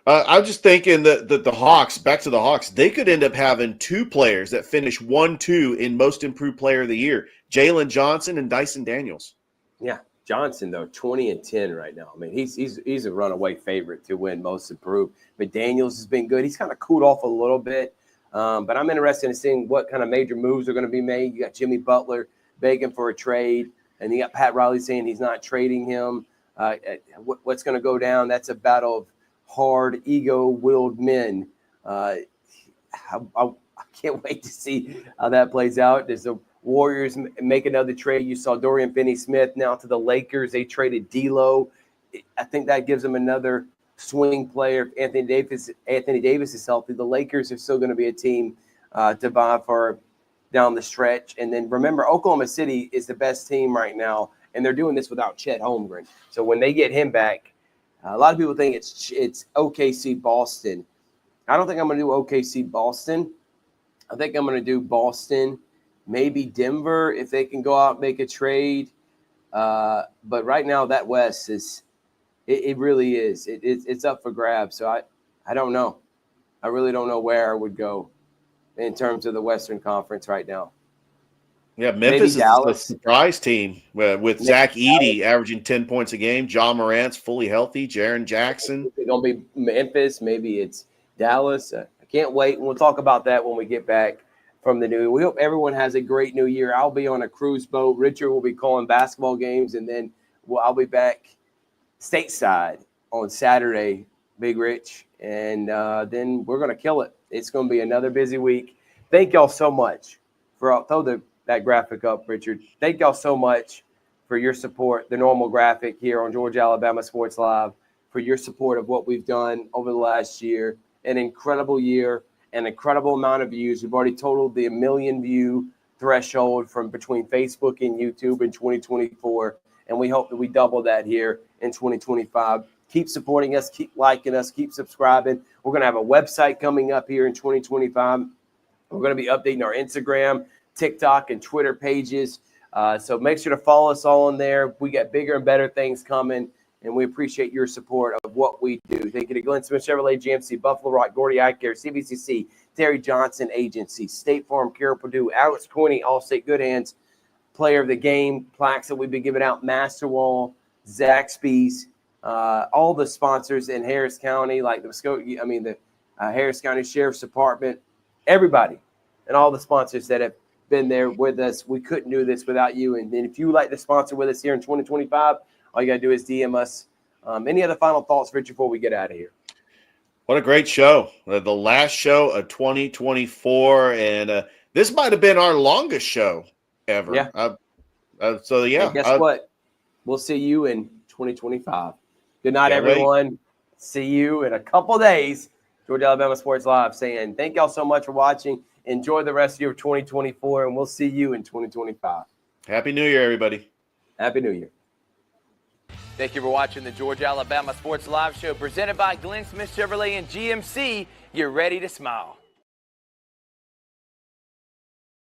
I'm just thinking that the Hawks, back to the Hawks, they could end up having two players that finish 1-2 in Most Improved Player of the Year, Jalen Johnson and Dyson Daniels.
Yeah, Johnson, though, 20-10 right now. I mean, he's a runaway favorite to win Most Improved. But Daniels has been good. He's kind of cooled off a little bit. But I'm interested in seeing what kind of major moves are going to be made. You got Jimmy Butler begging for a trade, and you got Pat Riley saying he's not trading him. What's going to go down? That's a battle of hard, ego-willed men. I can't wait to see how that plays out. As the Warriors make another trade, you saw Dorian Finney-Smith now to the Lakers. They traded D'Lo. I think that gives them another swing player. If Anthony Davis is healthy, the Lakers are still going to be a team to vie for down the stretch. And then remember, Oklahoma City is the best team right now, and they're doing this without Chet Holmgren. So when they get him back, a lot of people think it's OKC Boston. I don't think I'm going to do OKC Boston. I think I'm going to do Boston, maybe Denver if they can go out and make a trade. But right now that West is it really is. It's up for grabs. So I don't know. I really don't know where I would go in terms of the Western Conference right now.
Yeah, Memphis is the surprise team with Zach Edey averaging 10 points a game. John Morant's fully healthy. Jaren Jackson.
It's going to be Memphis. Maybe it's Dallas. I can't wait. We'll talk about that when we get back from the new year. We hope everyone has a great new year. I'll be on a cruise boat. Richard will be calling basketball games, and then I'll be back stateside on Saturday, Big Rich, and then we're going to kill it. It's going to be another busy week. Thank y'all so much for that graphic up, Richard. Thank y'all so much for your support, the normal graphic here on Georgia Alabama Sports Live, for your support of what we've done over the last year. An incredible year, an incredible amount of views. We've already totaled the 1 million view threshold from between Facebook and YouTube in 2024, and we hope that we double that here in 2025. Keep supporting us, keep liking us, keep subscribing. We're going to have a website coming up here in 2025. We're going to be updating our Instagram, TikTok, and Twitter pages. So make sure to follow us all in there. We got bigger and better things coming, and we appreciate your support of what we do. Thank you to Glenn Smith Chevrolet, GMC, Buffalo Rock, Gordy Eye Care, CVCC, Terry Johnson Agency, State Farm, Carroll Purdue, Alex Cooney, Allstate Good Hands, Player of the Game, plaques that we've been giving out, Masterwall, Zaxby's, all the sponsors in Harris County, like the Harris County Sheriff's Department, everybody, and all the sponsors that have been there with us. We couldn't do this without you. And then if you like to sponsor with us here in 2025, all you got to do is DM us. Any other final thoughts, Rich, before we get out of here?
What a great show. The last show of 2024. And this might have been our longest show ever.
Yeah. And guess what? We'll see you in 2025. Good night, everyone.
Wait.
See you in a couple days. Georgia Alabama Sports Live saying thank y'all so much for watching. Enjoy the rest of your 2024, and we'll see you in 2025.
Happy New Year, everybody.
Happy New Year.
Thank you for watching the Georgia Alabama Sports Live Show presented by Glenn Smith Chevrolet and GMC. You're ready to smile.